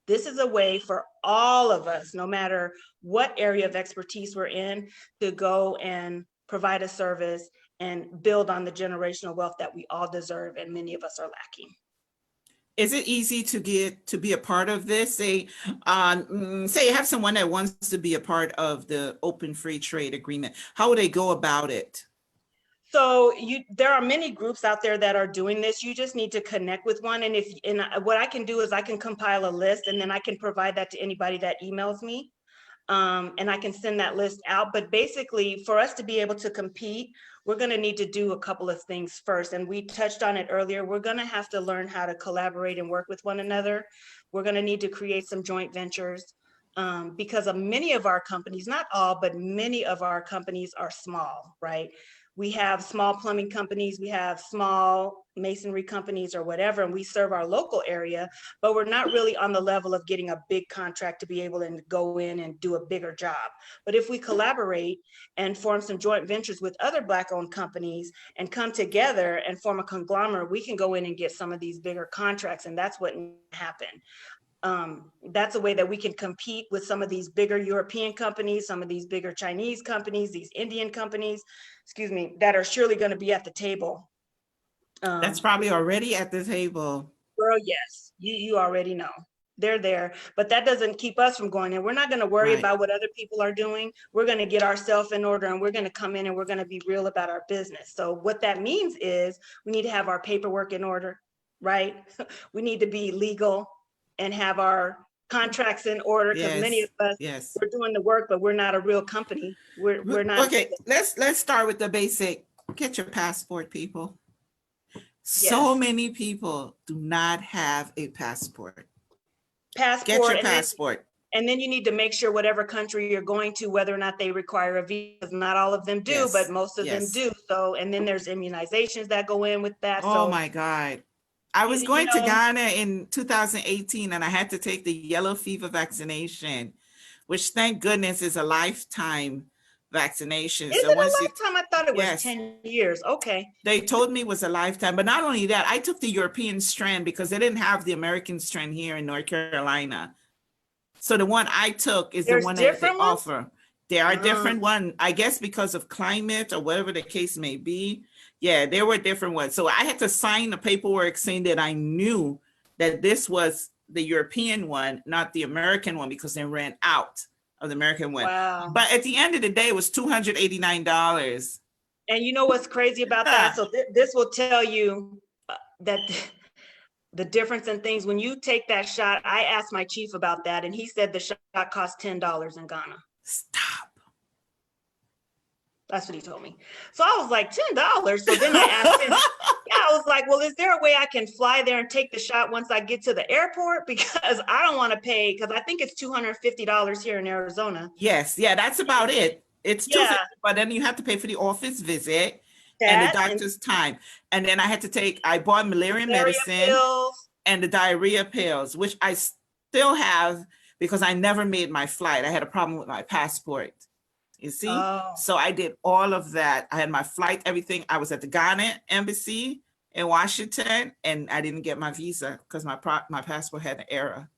B: This is a way for all of us, no matter what area of expertise we're in, to go and provide a service and build on the generational wealth that we all deserve and many of us are lacking.
A: Is it easy to get to be a part of this? Say you have someone that wants to be a part of the open free trade agreement. How would they go about it?
B: So there are many groups out there that are doing this. You just need to connect with one. And what I can do is I can compile a list, and then I can provide that to anybody that emails me. And I can send that list out. But basically, for us to be able to compete, we're going to need to do a couple of things first. And we touched on it earlier. We're going to have to learn how to collaborate and work with one another. We're going to need to create some joint ventures, because of many of our companies, not all, but many of our companies are small, right? We have small plumbing companies, we have small masonry companies or whatever, and we serve our local area, but we're not really on the level of getting a big contract to be able to go in and do a bigger job. But if we collaborate and form some joint ventures with other Black-owned companies and come together and form a conglomerate, we can go in and get some of these bigger contracts, and that's what happened. That's a way that we can compete with some of these bigger European companies, some of these bigger Chinese companies, these Indian companies, that are surely going to be at the table.
A: That's probably already at the table.
B: Girl, yes, you already know. They're there, but that doesn't keep us from going in. We're not going to worry about what other people are doing. We're going to get ourselves in order, and we're going to come in and we're going to be real about our business. So what that means is we need to have our paperwork in order, right? We need to be legal and have our contracts in order, because many of us, we're doing the work, but we're not a real company. We're not.
A: Okay, let's start with the basic. Get your passport, people. So many people do not have a passport. Get your passport.
B: And then you need to make sure whatever country you're going to, whether or not they require a visa. Not all of them do, but most of them do. So, and then there's immunizations that go in with that.
A: Oh my God. I was going to Ghana in 2018, and I had to take the yellow fever vaccination, which thank goodness is a lifetime vaccination.
B: Is it a lifetime? I thought it was 10 years. Okay.
A: They told me it was a lifetime, but not only that, I took the European strand because they didn't have the American strand here in North Carolina. So the one I took is the one that they offer. There are different ones, I guess because of climate or whatever the case may be. Yeah, there were different ones. So I had to sign the paperwork saying that I knew that this was the European one, not the American one, because they ran out of the American one.
B: Wow.
A: But at the end of the day, it was $289.
B: And you know what's crazy about that? So this will tell you that the difference in things. When you take that shot, I asked my chief about that, and he said the shot cost $10 in Ghana.
A: Stop.
B: That's what he told me. So I was like, $10. So then I asked him, I was like, well, is there a way I can fly there and take the shot once I get to the airport? Because I don't want to pay, because I think it's $250 here in Arizona.
A: Yes. Yeah, that's about it. It's $250, but then you have to pay for the office visit and the doctor's time. And then I bought malaria medicine pills, and the diarrhea pills, which I still have because I never made my flight. I had a problem with my passport. You see?
B: Oh,
A: So I did all of that. I had my flight, everything. I was at the Ghana embassy in Washington, and I didn't get my visa because my passport had an error.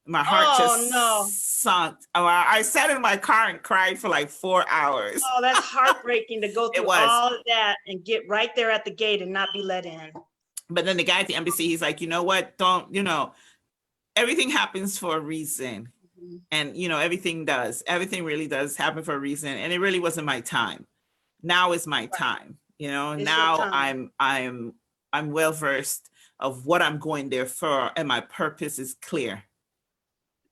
A: My heart
B: oh no.
A: just sunk. I sat in my car and cried for like 4 hours.
B: Oh, that's heartbreaking to go
A: It
B: through
A: was.
B: all of that and get right there at the gate and not be let in.
A: But then the guy at the embassy, he's like, you know what? Don't, everything happens for a reason.
B: Mhm.
A: And, everything really does happen for a reason. And it really wasn't my time. Now is my time,
B: It's your
A: now
B: time.
A: I'm well versed of what I'm going there for. And my purpose is clear.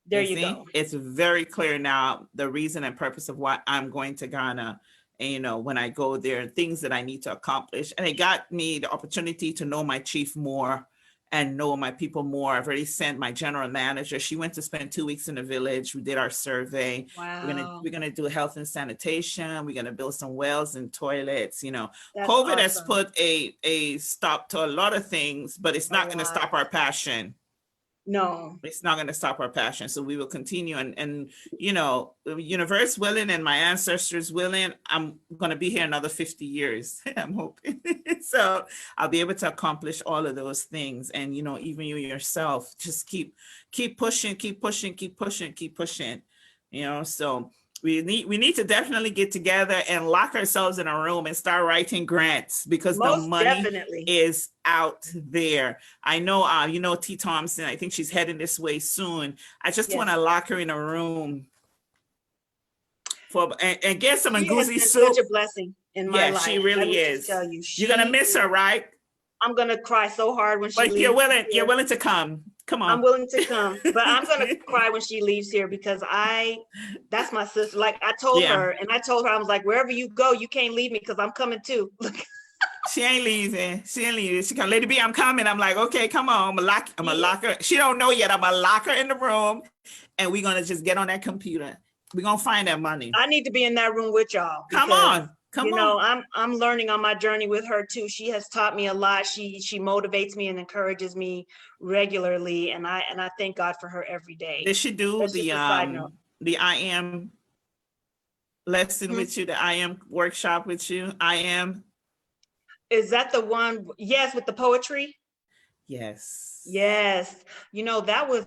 B: There
A: You
B: you
A: see?
B: go.
A: It's very clear now, the reason and purpose of why I'm going to Ghana. And, when I go there, things that I need to accomplish. And it got me the opportunity to know my chief more and know my people more. I've already sent my general manager. She went to spend 2 weeks in the village. We did our survey.
B: Wow.
A: We're gonna do health and sanitation. We're gonna build some wells and toilets.
B: That's
A: COVID has
B: awesome.
A: put a stop to a lot of things, but it's not gonna stop our passion.
B: No.
A: It's not going to stop our passion. So we will continue. And the universe willing and my ancestors willing, I'm going to be here another 50 years. I'm hoping. So I'll be able to accomplish all of those things. And, even you yourself, just keep pushing, keep pushing, keep pushing, keep pushing, so we need to definitely get together and lock ourselves in a room and start writing grants, because the
B: Most
A: money
B: definitely.
A: is out there. I know, T. Thompson, I think she's heading this way soon. I just
B: Yes.
A: want to lock her in a room and get some
B: She has
A: Nguzi
B: been
A: soup.
B: such a blessing in my life.
A: She
B: Let
A: really
B: me just
A: is.
B: tell you,
A: You're going to miss her, right?
B: I'm gonna cry so hard when she
A: But
B: leaves.
A: you're willing to come. Come on.
B: I'm willing to come, but I'm gonna cry when she leaves here because that's my sister. Like I told
A: Yeah.
B: her, I was like, wherever you go, you can't leave me because I'm coming too.
A: She ain't leaving. She come, Lady B, I'm coming. I'm like, okay, come on. I'm gonna lock her. She don't know yet. I'm gonna lock her in the room, and we're gonna just get on that computer. We're gonna find that money.
B: I need to be in that room with y'all.
A: Come on. Come on.
B: I'm learning on my journey with her too. She has taught me a lot. She motivates me and encourages me regularly, and I thank God for her every day.
A: Did she do
B: That's just a side note.
A: the I am lesson with you, the I am workshop with you? I am.
B: Is that the one? Yes, with the poetry.
A: Yes.
B: Yes. That was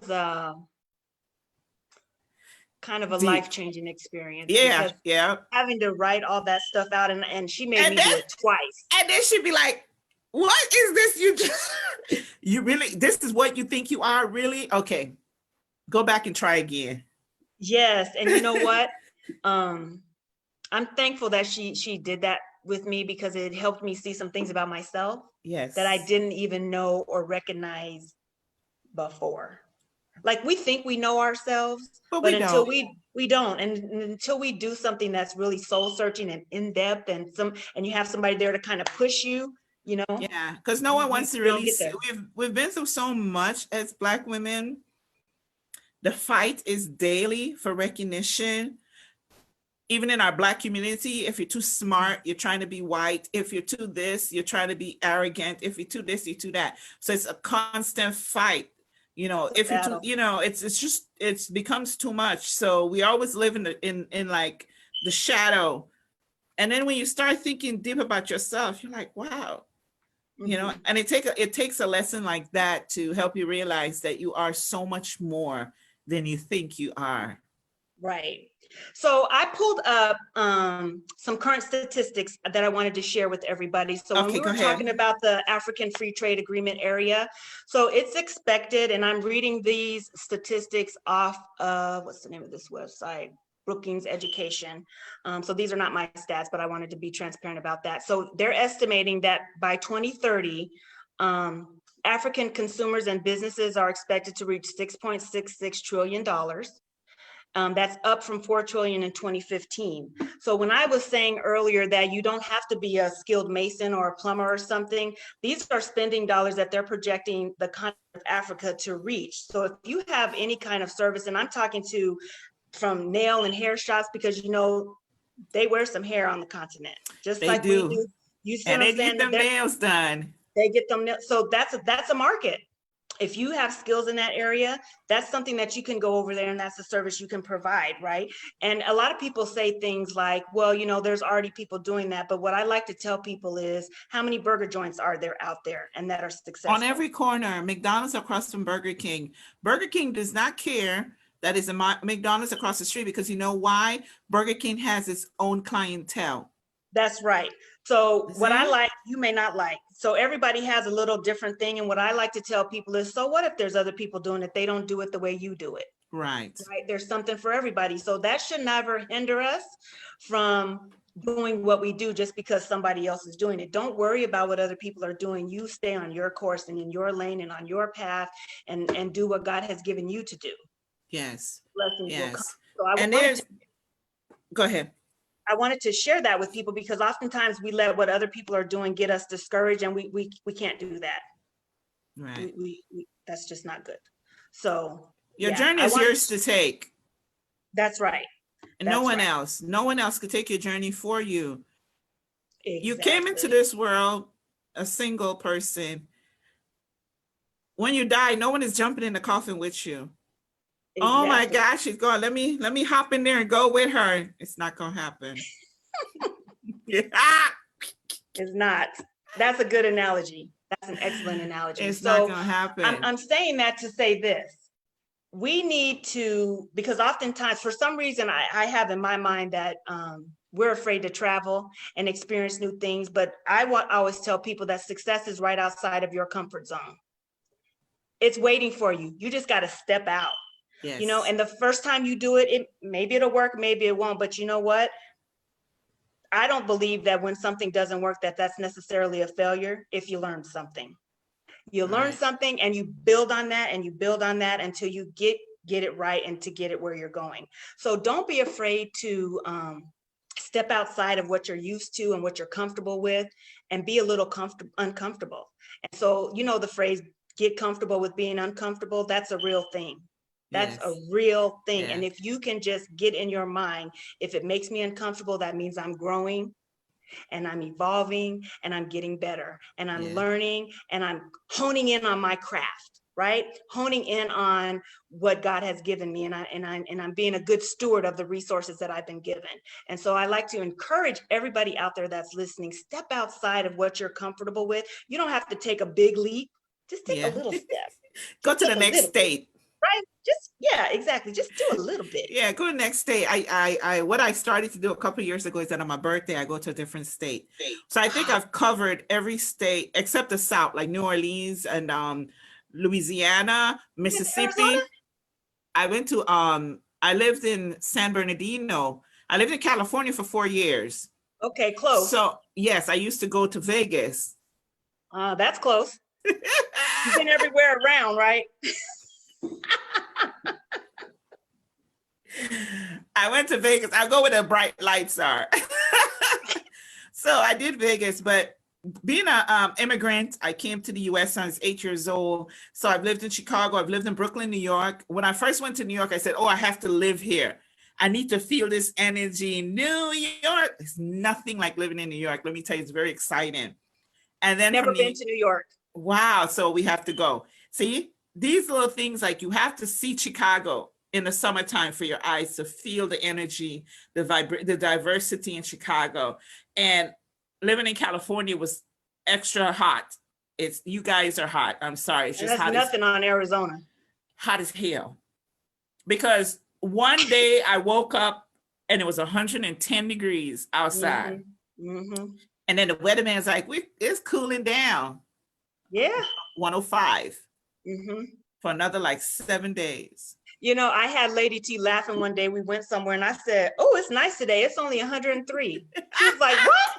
B: kind of a
A: Deep.
B: life-changing experience.
A: Yeah.
B: because
A: Yeah.
B: having to write all that stuff out, and she made
A: And
B: me do
A: then-
B: it twice.
A: And then she'd be like, what is this? You really, this is what you think you are, really? Okay. Go back and try again.
B: Yes, and you know what? I'm thankful that she did that with me because it helped me see some things about myself
A: Yes.
B: that I didn't even know or recognize before. Like we think we know ourselves,
A: But
B: until
A: don't.
B: we don't, and until we do something that's really soul searching and in depth, and you have somebody there to kind of push you,
A: Yeah, because no one wants to
B: we don't
A: really
B: get
A: see.
B: there.
A: We've been through so much as Black women. The fight is daily for recognition. Even in our Black community, if you're too smart, you're trying to be white. If you're too this, you're trying to be arrogant. If you're too this, you're too that. So it's a constant fight. If you're too,
B: Battle.
A: it becomes too much. So we always live in like the shadow. And then when you start thinking deep about yourself, you're like, wow.
B: Mhm.
A: And it takes a lesson like that to help you realize that you are so much more than you think you are.
B: Right. So I pulled up some current statistics that I wanted to share with everybody. So when
A: Okay,
B: we
A: go
B: were
A: ahead.
B: talking about the African Free Trade Agreement area, so it's expected, and I'm reading these statistics off of, what's the name of this website? Brookings Education. So these are not my stats, but I wanted to be transparent about that. So they're estimating that by 2030, African consumers and businesses are expected to reach $6.66 trillion. That's up from 4 trillion in 2015. So when I was saying earlier that you don't have to be a skilled mason or a plumber or something, these are spending dollars that they're projecting the continent of Africa to reach. So if you have any kind of service, and I'm talking to from nail and hair shops, because they wear some hair on the continent, just
A: They
B: like
A: do.
B: we do. You see
A: And
B: what
A: they
B: I'm saying?
A: get them nails done.
B: They get them. So that's a market. if you have skills in that area, that's something that you can go over there and that's a service you can provide, right? And a lot of people say things like, well, you know, there's already people doing that. But what I like to tell people is how many burger joints are there out there and that are successful?
A: On every corner, McDonald's across from Burger King. Burger King does not care that is a McDonald's across the street because you know why? Burger King has its own clientele.
B: That's right. So what I
A: See?
B: like, you may not like. So everybody has a little different thing. And what I like to tell people is, so what if there's other people doing it? They don't do it the way you do it.
A: Right.
B: Right? There's something for everybody. So that should never hinder us from doing what we do just because somebody else is doing it. Don't worry about what other people are doing. You stay on your course and in your lane and on your path and do what God has given you to do.
A: Yes.
B: Blessings will come.
A: Yes.
B: So
A: And there's, go ahead.
B: I wanted to share that with people because oftentimes we let what other people are doing get us discouraged, and we can't do that.
A: Right.
B: We that's just not good. So
A: Your
B: yeah,
A: journey is yours to take.
B: That's right.
A: And no one else. No one else could take your journey for you.
B: Exactly.
A: You came into this world a single person. When you die, no one is jumping in the coffin with you. Oh my gosh, she's going. Let me hop in there and go with her. It's not gonna happen. Yeah.
B: It's not. That's a good analogy. That's an excellent analogy.
A: It's not gonna happen.
B: I'm saying that to say this. We need to, because oftentimes, for some reason, I have in my mind that we're afraid to travel and experience new things. But I always tell people that success is right outside of your comfort zone. It's waiting for you. You just got to step out.
A: Yes.
B: You know, and the first time you do it, maybe it'll work, maybe it won't. But you know what? I don't believe that when something doesn't work, that's necessarily a failure if you learn something. You learn something and you build on that and you build on that until you get it right and to get it where you're going. So don't be afraid to step outside of what you're used to and what you're comfortable with and be a little uncomfortable. And so, you know, the phrase, get comfortable with being uncomfortable, that's a real thing. That's a real thing.
A: Yeah.
B: And if you can just get in your mind, if it makes me uncomfortable, that means I'm growing and I'm evolving and I'm getting better and I'm learning and I'm honing in on my craft, right? Honing in on what God has given me, and I'm being a good steward of the resources that I've been given. And so I like to encourage everybody out there that's listening, step outside of what you're comfortable with. You don't have to take a big leap. Just take a little step.
A: Go to the next state.
B: Right? Just, yeah, exactly. Just do a little bit.
A: Yeah, go to the next state. What I started to do a couple of years ago is that on my birthday, I go to a different state. So I think I've covered every state except the South, like New Orleans and Louisiana, Mississippi. I went to, I lived in San Bernardino. I lived in California for 4 years.
B: Okay, close.
A: So yes, I used to go to Vegas.
B: That's close. You've been everywhere around, right?
A: I went to Vegas. I go where the bright lights are. So I did Vegas, but being an immigrant, I came to the US when I was 8 years old. So I've lived in Chicago. I've lived in Brooklyn, New York. When I first went to New York, I said, oh, I have to live here. I need to feel this energy. New York, it's nothing like living in New York. Let me tell you, it's very exciting. And then
B: never been to New York.
A: Wow. So we have to go. See, these little things, like you have to see Chicago in the summertime for your eyes to feel the energy, the diversity in Chicago. And living in California was extra hot. You guys are hot. I'm sorry. It's just hot.
B: Nothing on Arizona.
A: Hot as hell. Because one day I woke up and it was 110 degrees outside.
B: Mm-hmm.
A: And then the weatherman's like, it's cooling down.
B: Yeah.
A: 105
B: mm-hmm.
A: for another like 7 days.
B: You know, I had Lady T laughing one day. We went somewhere and I said, oh, it's nice today. It's only 103. She was like, what?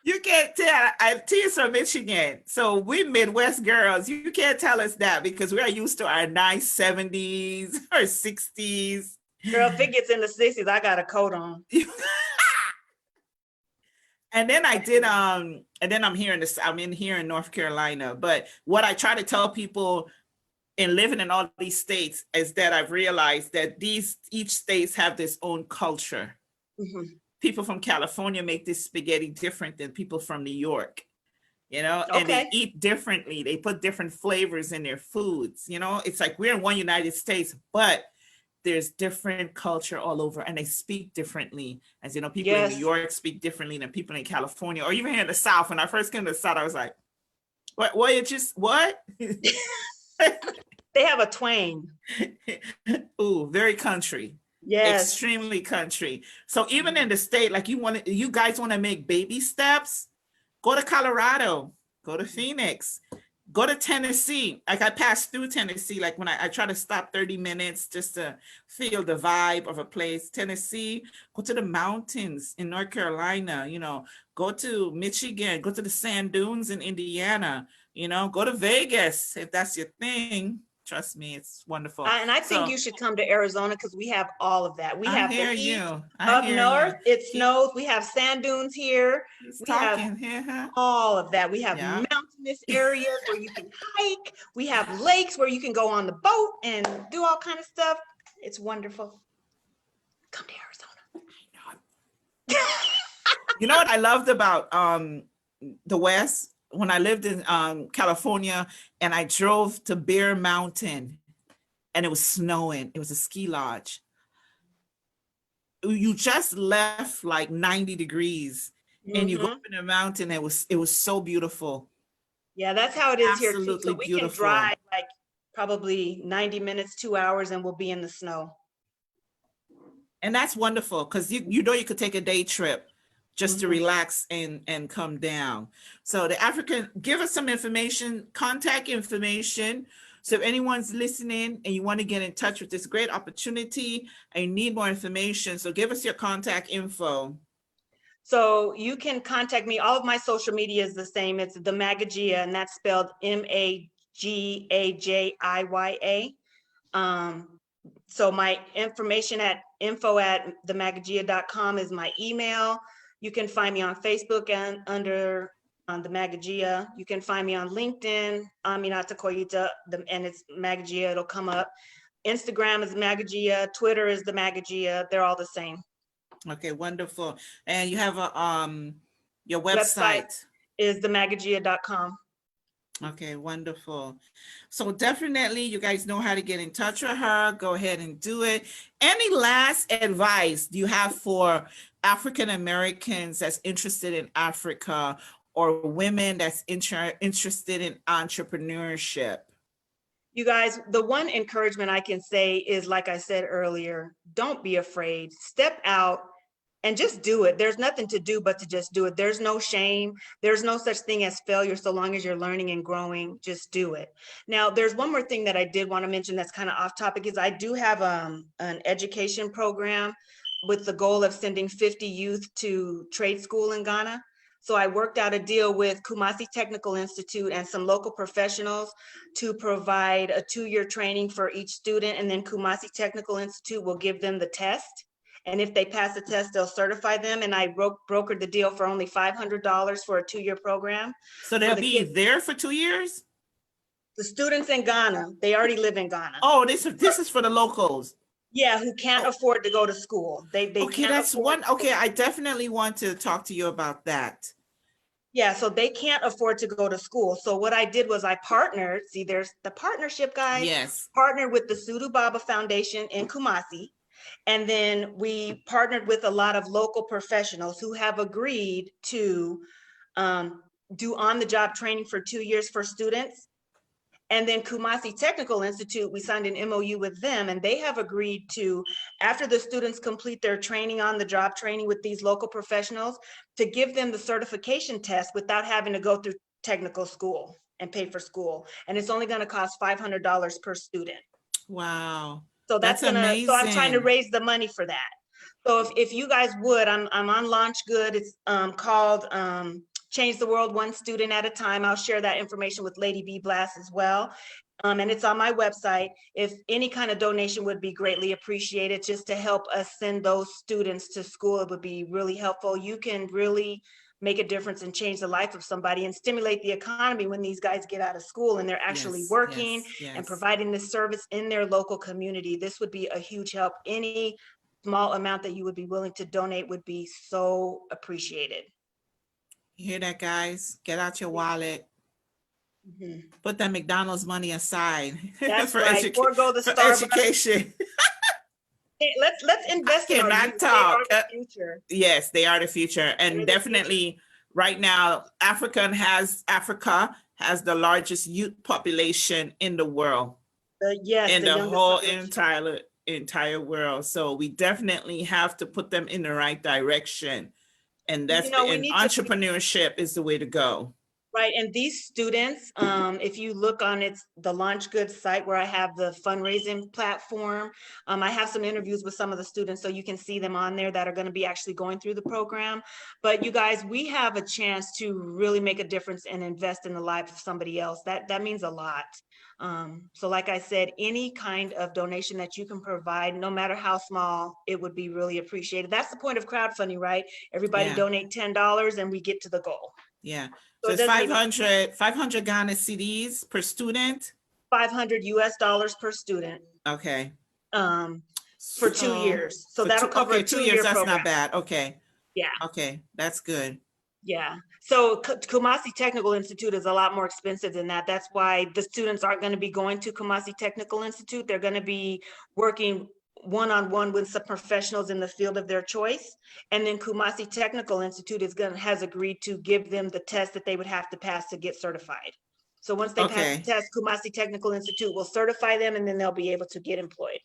A: You can't tell. T's from Michigan. So we Midwest girls, you can't tell us that because we are used to our nice 70s or 60s.
B: Girl, if it gets in the 60s, I got a coat on.
A: And then I did, and then I'm in here in North Carolina. But what I try to tell people in living in all these states is that I've realized that each states have this own culture. Mm-hmm. People from California make this spaghetti different than people from New York. you know, and they
B: Okay.
A: eat differently. They put different flavors in their foods, you know. It's like we're in one United States, but there's different culture all over and they speak differently. As you know, people in New
B: Yes.
A: York speak differently than people in California or even here in the South. When I first came to the South, I was like, what, you just, what?
B: They have a twang.
A: Ooh, very country.
B: Yes.
A: Extremely country. So even in the state, like you guys want to make baby steps, go to Colorado, go to Phoenix, go to Tennessee. Like I passed through Tennessee, like when I try to stop 30 minutes just to feel the vibe of a place. Tennessee, go to the mountains in North Carolina, you know, go to Michigan, go to the sand dunes in Indiana, you know, go to Vegas if that's your thing. Trust me, it's wonderful.
B: And I think
A: So
B: you should come to Arizona because we have all of that. We
A: I
B: have the
A: hear
B: heat.
A: you. I
B: Up
A: hear you.
B: north, it
A: Keep
B: snows. We have sand dunes here.
A: he's
B: We have
A: talking here, huh?
B: all of that. We have
A: Yeah.
B: mountainous areas where you can hike. We have lakes where you can go on the boat and do all kind of stuff. It's wonderful. Come to Arizona.
A: You know what I loved about the West when I lived in California and I drove to Bear Mountain and it was snowing. It was a ski lodge. You just left like 90 degrees and you go
B: Mhm.
A: up in the mountain. It was so beautiful.
B: Yeah, that's how it is here too. So
A: Absolutely
B: we can
A: beautiful.
B: drive like probably 90 minutes, 2 hours, and we'll be in the snow.
A: And that's wonderful because you know you could take a day trip just to
B: Mhm.
A: relax and come down. So the African, give us some information, contact information. So if anyone's listening and you want to get in touch with this great opportunity and you need more information, so give us your contact info.
B: So you can contact me. All of my social media is the same. It's the Magagia, and that's spelled Magajia. So my information at info@themagagia.com is my email. You can find me on Facebook and under on the Magagia. You can find me on LinkedIn, Aminata Koyita, and it's Magagia, it'll come up. Instagram is Magagia, Twitter is the Magagia. They're all the same.
A: Okay, wonderful. And you have a your
B: Website
A: website.
B: is themagagia.com.
A: Okay, wonderful. So definitely you guys know how to get in touch with her. Go ahead and do it. Any last advice do you have for African Americans that's interested in Africa or women that's interested in entrepreneurship?
B: You guys, the one encouragement I can say is, like I said earlier, don't be afraid. Step out and just do it. There's nothing to do but to just do it. There's no shame. There's no such thing as failure so long as you're learning and growing. Just do it. Now, there's one more thing that I did want to mention that's kind of off topic is I do have an education program with the goal of sending 50 youth to trade school in Ghana. So I worked out a deal with Kumasi Technical Institute and some local professionals to provide a 2-year training for each student. And then Kumasi Technical Institute will give them the test. And if they pass the test, they'll certify them. And I brokered the deal for only $500 for a 2-year program.
A: So they'll be there for 2 years?
B: The students in Ghana, they already live in Ghana.
A: Oh, this is for the locals.
B: Yeah, who can't afford to go to school. They
A: Okay,
B: can't
A: that's
B: afford
A: one. Okay, I definitely want to talk to you about that.
B: Yeah, so they can't afford to go to school. So what I did was I partnered, see, there's the partnership, guys.
A: Yes.
B: Partnered with the Sudu Baba Foundation in Kumasi. And then we partnered with a lot of local professionals who have agreed to do on-the-job training for 2 years for students. And then Kumasi Technical Institute, we signed an MOU with them, and they have agreed to, after the students complete their training on the job training with these local professionals, to give them the certification test without having to go through technical school and pay for school. And it's only going to cost $500 per student.
A: Wow.
B: So
A: that's
B: amazing. So I'm trying to
A: amazing.
B: raise the money for that. So if you guys would, I'm on Launch Good. It's called Change the World One Student at a Time. I'll share that information with Lady B Blast as well. And it's on my website. If any kind of donation would be greatly appreciated, just to help us send those students to school, it would be really helpful. You can really make a difference and change the life of somebody and stimulate the economy when these guys get out of school and they're actually working and providing this service in their local community. This would be a huge help. Any small amount that you would be willing to donate would be so appreciated.
A: You hear that, guys? Get out your wallet.
B: Mhm.
A: Put that McDonald's money aside
B: That's
A: for,
B: right. Forego the
A: for
B: Starbucks.
A: education.
B: Hey, let's invest in our
A: Cannot
B: youth. They are
A: talk.
B: the future.
A: Yes, they are the future. And
B: They're the future.
A: definitely right now, Africa has the largest youth population in the world,
B: Yes,
A: in
B: the
A: the
B: youngest
A: whole
B: population.
A: entire world. So we definitely have to put them in the right direction. And that's
B: We
A: and
B: need to
A: entrepreneurship is the way to go.
B: Right, and these students, if you look on the Launch Good site where I have the fundraising platform, I have some interviews with some of the students, so you can see them on there that are going to be actually going through the program. But you guys, we have a chance to really make a difference and invest in the life of somebody else. That means a lot. So like I said, any kind of donation that you can provide, no matter how small, it would be really appreciated. That's the point of crowdfunding, right? Everybody
A: Yeah.
B: donate $10 and we get to the goal.
A: Yeah.
B: So
A: So
B: it
A: it's
B: doesn't even
A: 500 Ghana cedis per student.
B: $500 per student
A: Okay.
B: for 2 years. So that'll cover
A: okay,
B: a
A: 2 years.
B: two-year
A: That's
B: program.
A: not bad. Okay.
B: Yeah,
A: Okay, that's good.
B: yeah. So Kumasi Technical Institute is a lot more expensive than that. That's why the students aren't going to be going to Kumasi Technical Institute. They're going to be working one-on-one with some professionals in the field of their choice. And then Kumasi Technical Institute has agreed to give them the test that they would have to pass to get certified. So once they pass
A: Okay.
B: the test, Kumasi Technical Institute will certify them, and then they'll be able to get employed.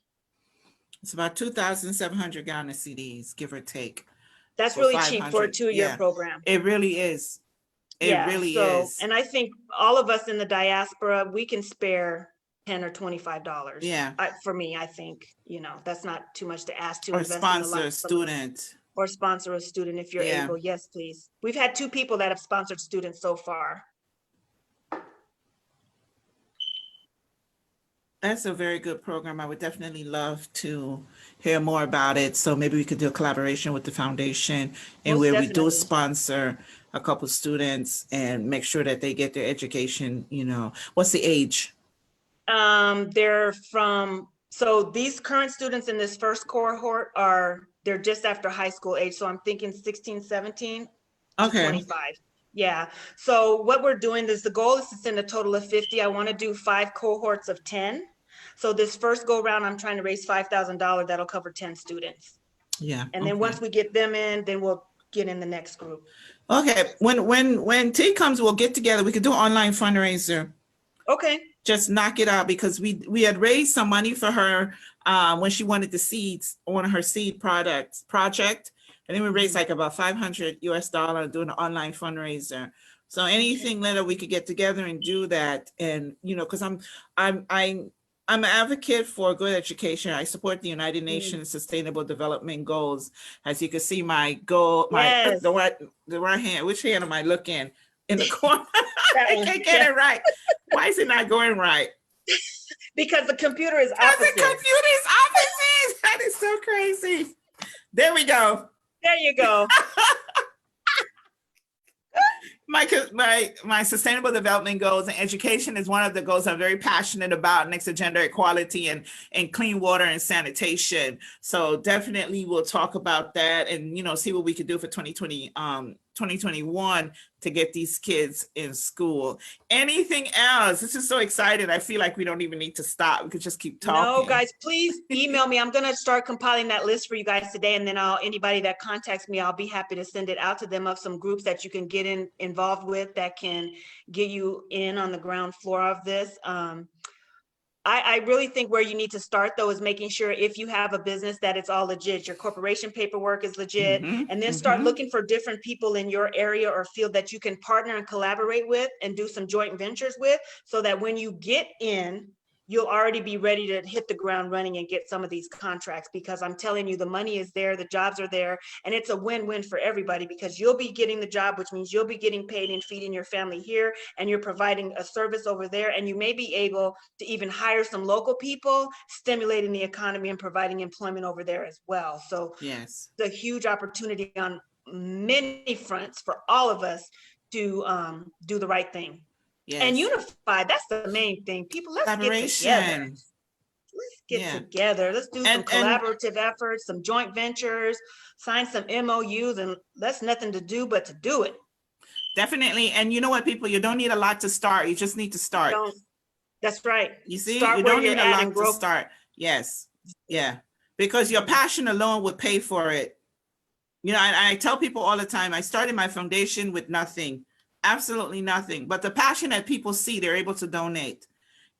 A: It's about 2,700 Ghana cedis, give or take.
B: That's
A: for
B: really cheap for a
A: 500.
B: two-year
A: Yeah.
B: program.
A: It really is. It
B: Yeah,
A: really
B: so,
A: is.
B: and I think all of us in the diaspora, we can spare $10 or $25.
A: Yeah.
B: For me, I think, that's not too much to ask to
A: Or
B: invest in the
A: sponsor
B: life
A: a
B: of
A: student.
B: or sponsor a student if you're
A: Yeah.
B: able. Yes, please. We've had 2 people that have sponsored students so far.
A: That's a very good program. I would definitely love to hear more about it. So maybe we could do a collaboration with the foundation and
B: Most
A: where we do
B: definitely.
A: sponsor a couple students and make sure that they get their education, What's the age?
B: So these current students in this first cohort they're just after high school age. So I'm thinking 16, 17 to
A: Okay.
B: 25. Yeah. So what we're doing is the goal is to send a total of 50. I want to do 5 cohorts of 10. So this first go round, I'm trying to raise $5,000. That'll cover 10 students.
A: Yeah.
B: And then once we get them in, then we'll get in the next group.
A: Okay. When T comes, we'll get together. We could do an online fundraiser.
B: Okay.
A: Just knock it out, because we had raised some money for her when she wanted the seeds on her seed project. And then we raised like about $500 doing an online fundraiser. So anything later we could get together and do that. And, because I'm an advocate for good education. I support the United Nations Sustainable Development Goals. As you can see, my goal,
B: Yes.
A: the right hand, which hand am I looking? In the corner.
B: That
A: I
B: one.
A: can't get it right. Why is it not going right?
B: Because the computer is
A: Because the
B: opposite.
A: computer is opposite. That is so crazy. There we go.
B: There you go.
A: My sustainable development goals, and education is one of the goals I'm very passionate about, next to gender equality and clean water and sanitation. So definitely we'll talk about that and, see what we could do for 2021 to get these kids in school. Anything else? This is so exciting. I feel like we don't even need to stop. We could just keep talking.
B: No, guys, please email me. I'm going to start compiling that list for you guys today. And then anybody that contacts me, I'll be happy to send it out to them of some groups that you can get involved with that can get you in on the ground floor of this. I really think where you need to start, though, is making sure if you have a business that it's all legit, your corporation paperwork is legit, and then start looking for different people in your area or field that you can partner and collaborate with and do some joint ventures with, so that when you get in, you'll already be ready to hit the ground running and get some of these contracts, because I'm telling you, the money is there, the jobs are there, and it's a win-win for everybody, because you'll be getting the job, which means you'll be getting paid and feeding your family here, and you're providing a service over there, and you may be able to even hire some local people, stimulating the economy and providing employment over there as well. So
A: yes,
B: it's a huge opportunity on many fronts for all of us to do the right thing.
A: yes.
B: And unify, that's the main thing. People, let's get together.
A: Collaboration.
B: Let's get
A: Yeah.
B: together. Let's do some
A: And-
B: collaborative efforts, some joint ventures, sign some MOUs, and that's nothing to do but to do it.
A: Definitely. And you know what, people, you don't need a lot to start. You just need to start.
B: Don't. That's right.
A: You see,
B: Start
A: you
B: where
A: don't
B: you're
A: need a
B: at
A: lot
B: and
A: to
B: grow.
A: start. Yes. Yeah. Because your passion alone would pay for it. You know, I tell people all the time, I started my foundation with nothing, absolutely nothing. But the passion that people see, they're able to donate.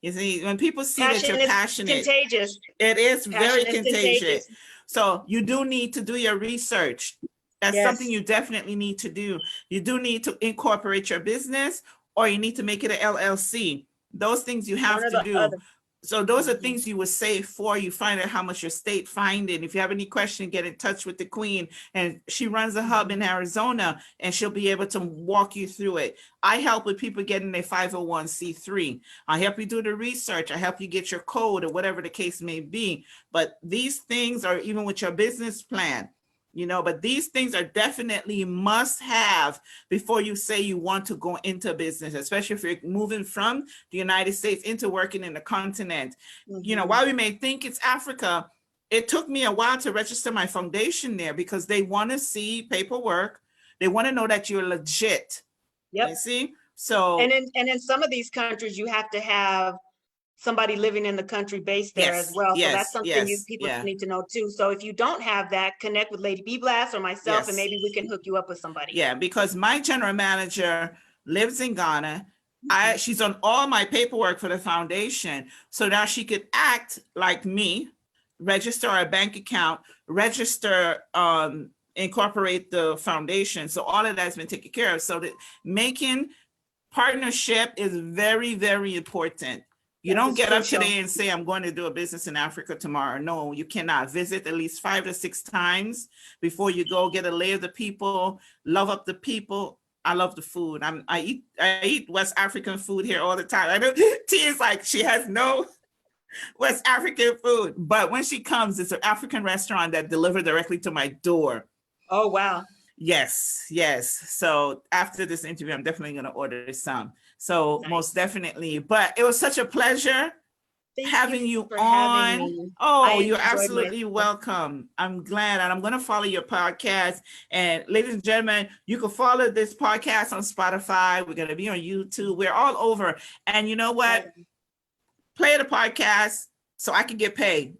A: You see, when people see that
B: Passion
A: you're
B: is
A: passionate,
B: contagious.
A: it is very
B: Passion is
A: contagious. So you do need to do your research. That's
B: Yes.
A: something you definitely need to do. You do need to incorporate your business, or you need to make it an LLC. Those things you have
B: One or
A: to
B: the
A: do.
B: other.
A: So those are
B: Mhm.
A: things you would save for. You find out how much your state finding. If you have any question, get in touch with the Queen, and she runs a hub in Arizona, and she'll be able to walk you through it. I help with people getting their 501c3. I help you do the research. I help you get your code or whatever the case may be. But these things are even with your business plan, you know, but these things are definitely must have before you say you want to go into business, especially if you're moving from the United States into working in the continent. You know,
B: Mhm.
A: while we may think it's Africa, it took me a while to register my foundation there because they want to see paperwork. They want to know that you're legit.
B: Yep.
A: You see? So
B: And in some of these countries, you have to have somebody living in the country based there
A: yes,
B: as well. So
A: yes,
B: that's something
A: yes,
B: people
A: yeah.
B: need to know too. So if you don't have that, connect with Lady B Blast or myself, and
A: Yes.
B: maybe we can hook you up with somebody.
A: Yeah, because my general manager lives in Ghana.
B: Mm-hmm.
A: She's on all my paperwork for the foundation, so now she could act like me, register a bank account, register, incorporate the foundation. So all of that's been taken care of. So that making partnership is very, very important. You
B: That
A: don't
B: is
A: get up
B: crucial.
A: today and say, I'm going to do a business in Africa tomorrow. No, you cannot. Visit at least 5 to 6 times before you go. Get a lay of the people, love up the people. I love the food. I eat West African food here all the time. I know T is like, she has no West African food, but when she comes, it's an African restaurant that delivers directly to my door.
B: Oh, wow.
A: Yes, yes. So after this interview, I'm definitely going to order some. So
B: Nice.
A: most definitely. But it was such a pleasure
B: Thank
A: having you
B: for
A: on.
B: having me.
A: Oh,
B: I
A: you're
B: enjoyed
A: absolutely
B: myself.
A: welcome. I'm glad. And I'm going to follow your podcast. And ladies and gentlemen, you can follow this podcast on Spotify. We're going to be on YouTube. We're all over. And you know what? Play the podcast so I can get paid.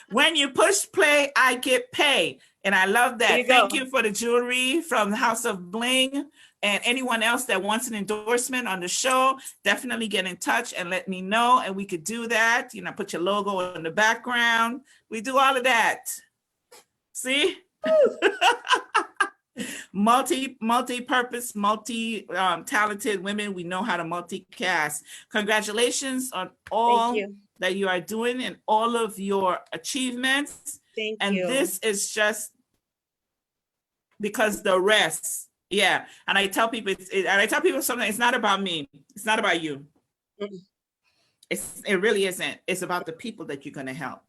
A: When you push play, I get paid. And I love
B: There
A: that.
B: you
A: Thank
B: go.
A: you for the jewelry from the House of Bling. And anyone else that wants an endorsement on the show, definitely get in touch and let me know. And we could do that. You know, put your logo in the background. We do all of that. See? Multi-purpose, talented women. We know how to multicast. Congratulations on all
B: Thank you.
A: that you are doing and all of your achievements.
B: Thank
A: And
B: you.
A: this is just because the rest. Yeah. And I tell people, and I tell people something, it's not about me. It's not about you.
B: Mm-mm.
A: It really isn't. It's about the people that you're going to help.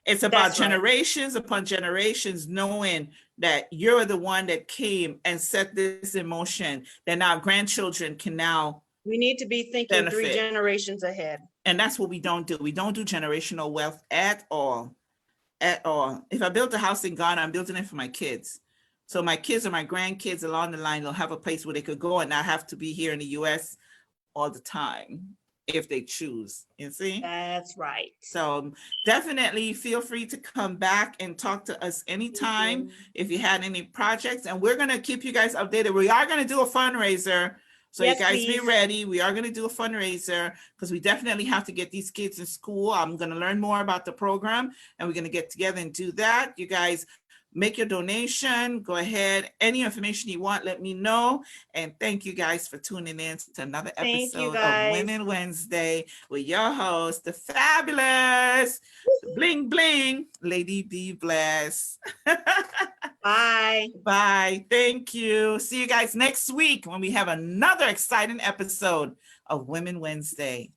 A: It's about
B: That's right.
A: generations upon generations knowing that you're the one that came and set this in motion, that now grandchildren can now,
B: We need to be thinking 3
A: benefit.
B: generations ahead.
A: and that's what we don't do. We don't do generational wealth at all. At all. If I built a house in Ghana, I'm building it for my kids. So my kids or my grandkids along the line, they'll have a place where they could go and not have to be here in the US all the time if they choose, you see?
B: That's right.
A: So definitely feel free to come back and talk to us anytime if you had any projects, and we're going to keep you guys updated. We are going to do a fundraiser. So
B: Yes,
A: you guys be
B: please.
A: ready. We are going to do a fundraiser because we definitely have to get these kids in school. I'm going to learn more about the program and we're going to get together and do that. You guys make your donation. Go ahead. Any information you want, let me know. And thank you guys for tuning in to another
B: Thank you,
A: episode of
B: guys.
A: Women Wednesday with your host, the fabulous Bling Bling, Lady B Bless.
B: Bye.
A: Bye. Thank you. See you guys next week when we have another exciting episode of Women Wednesday.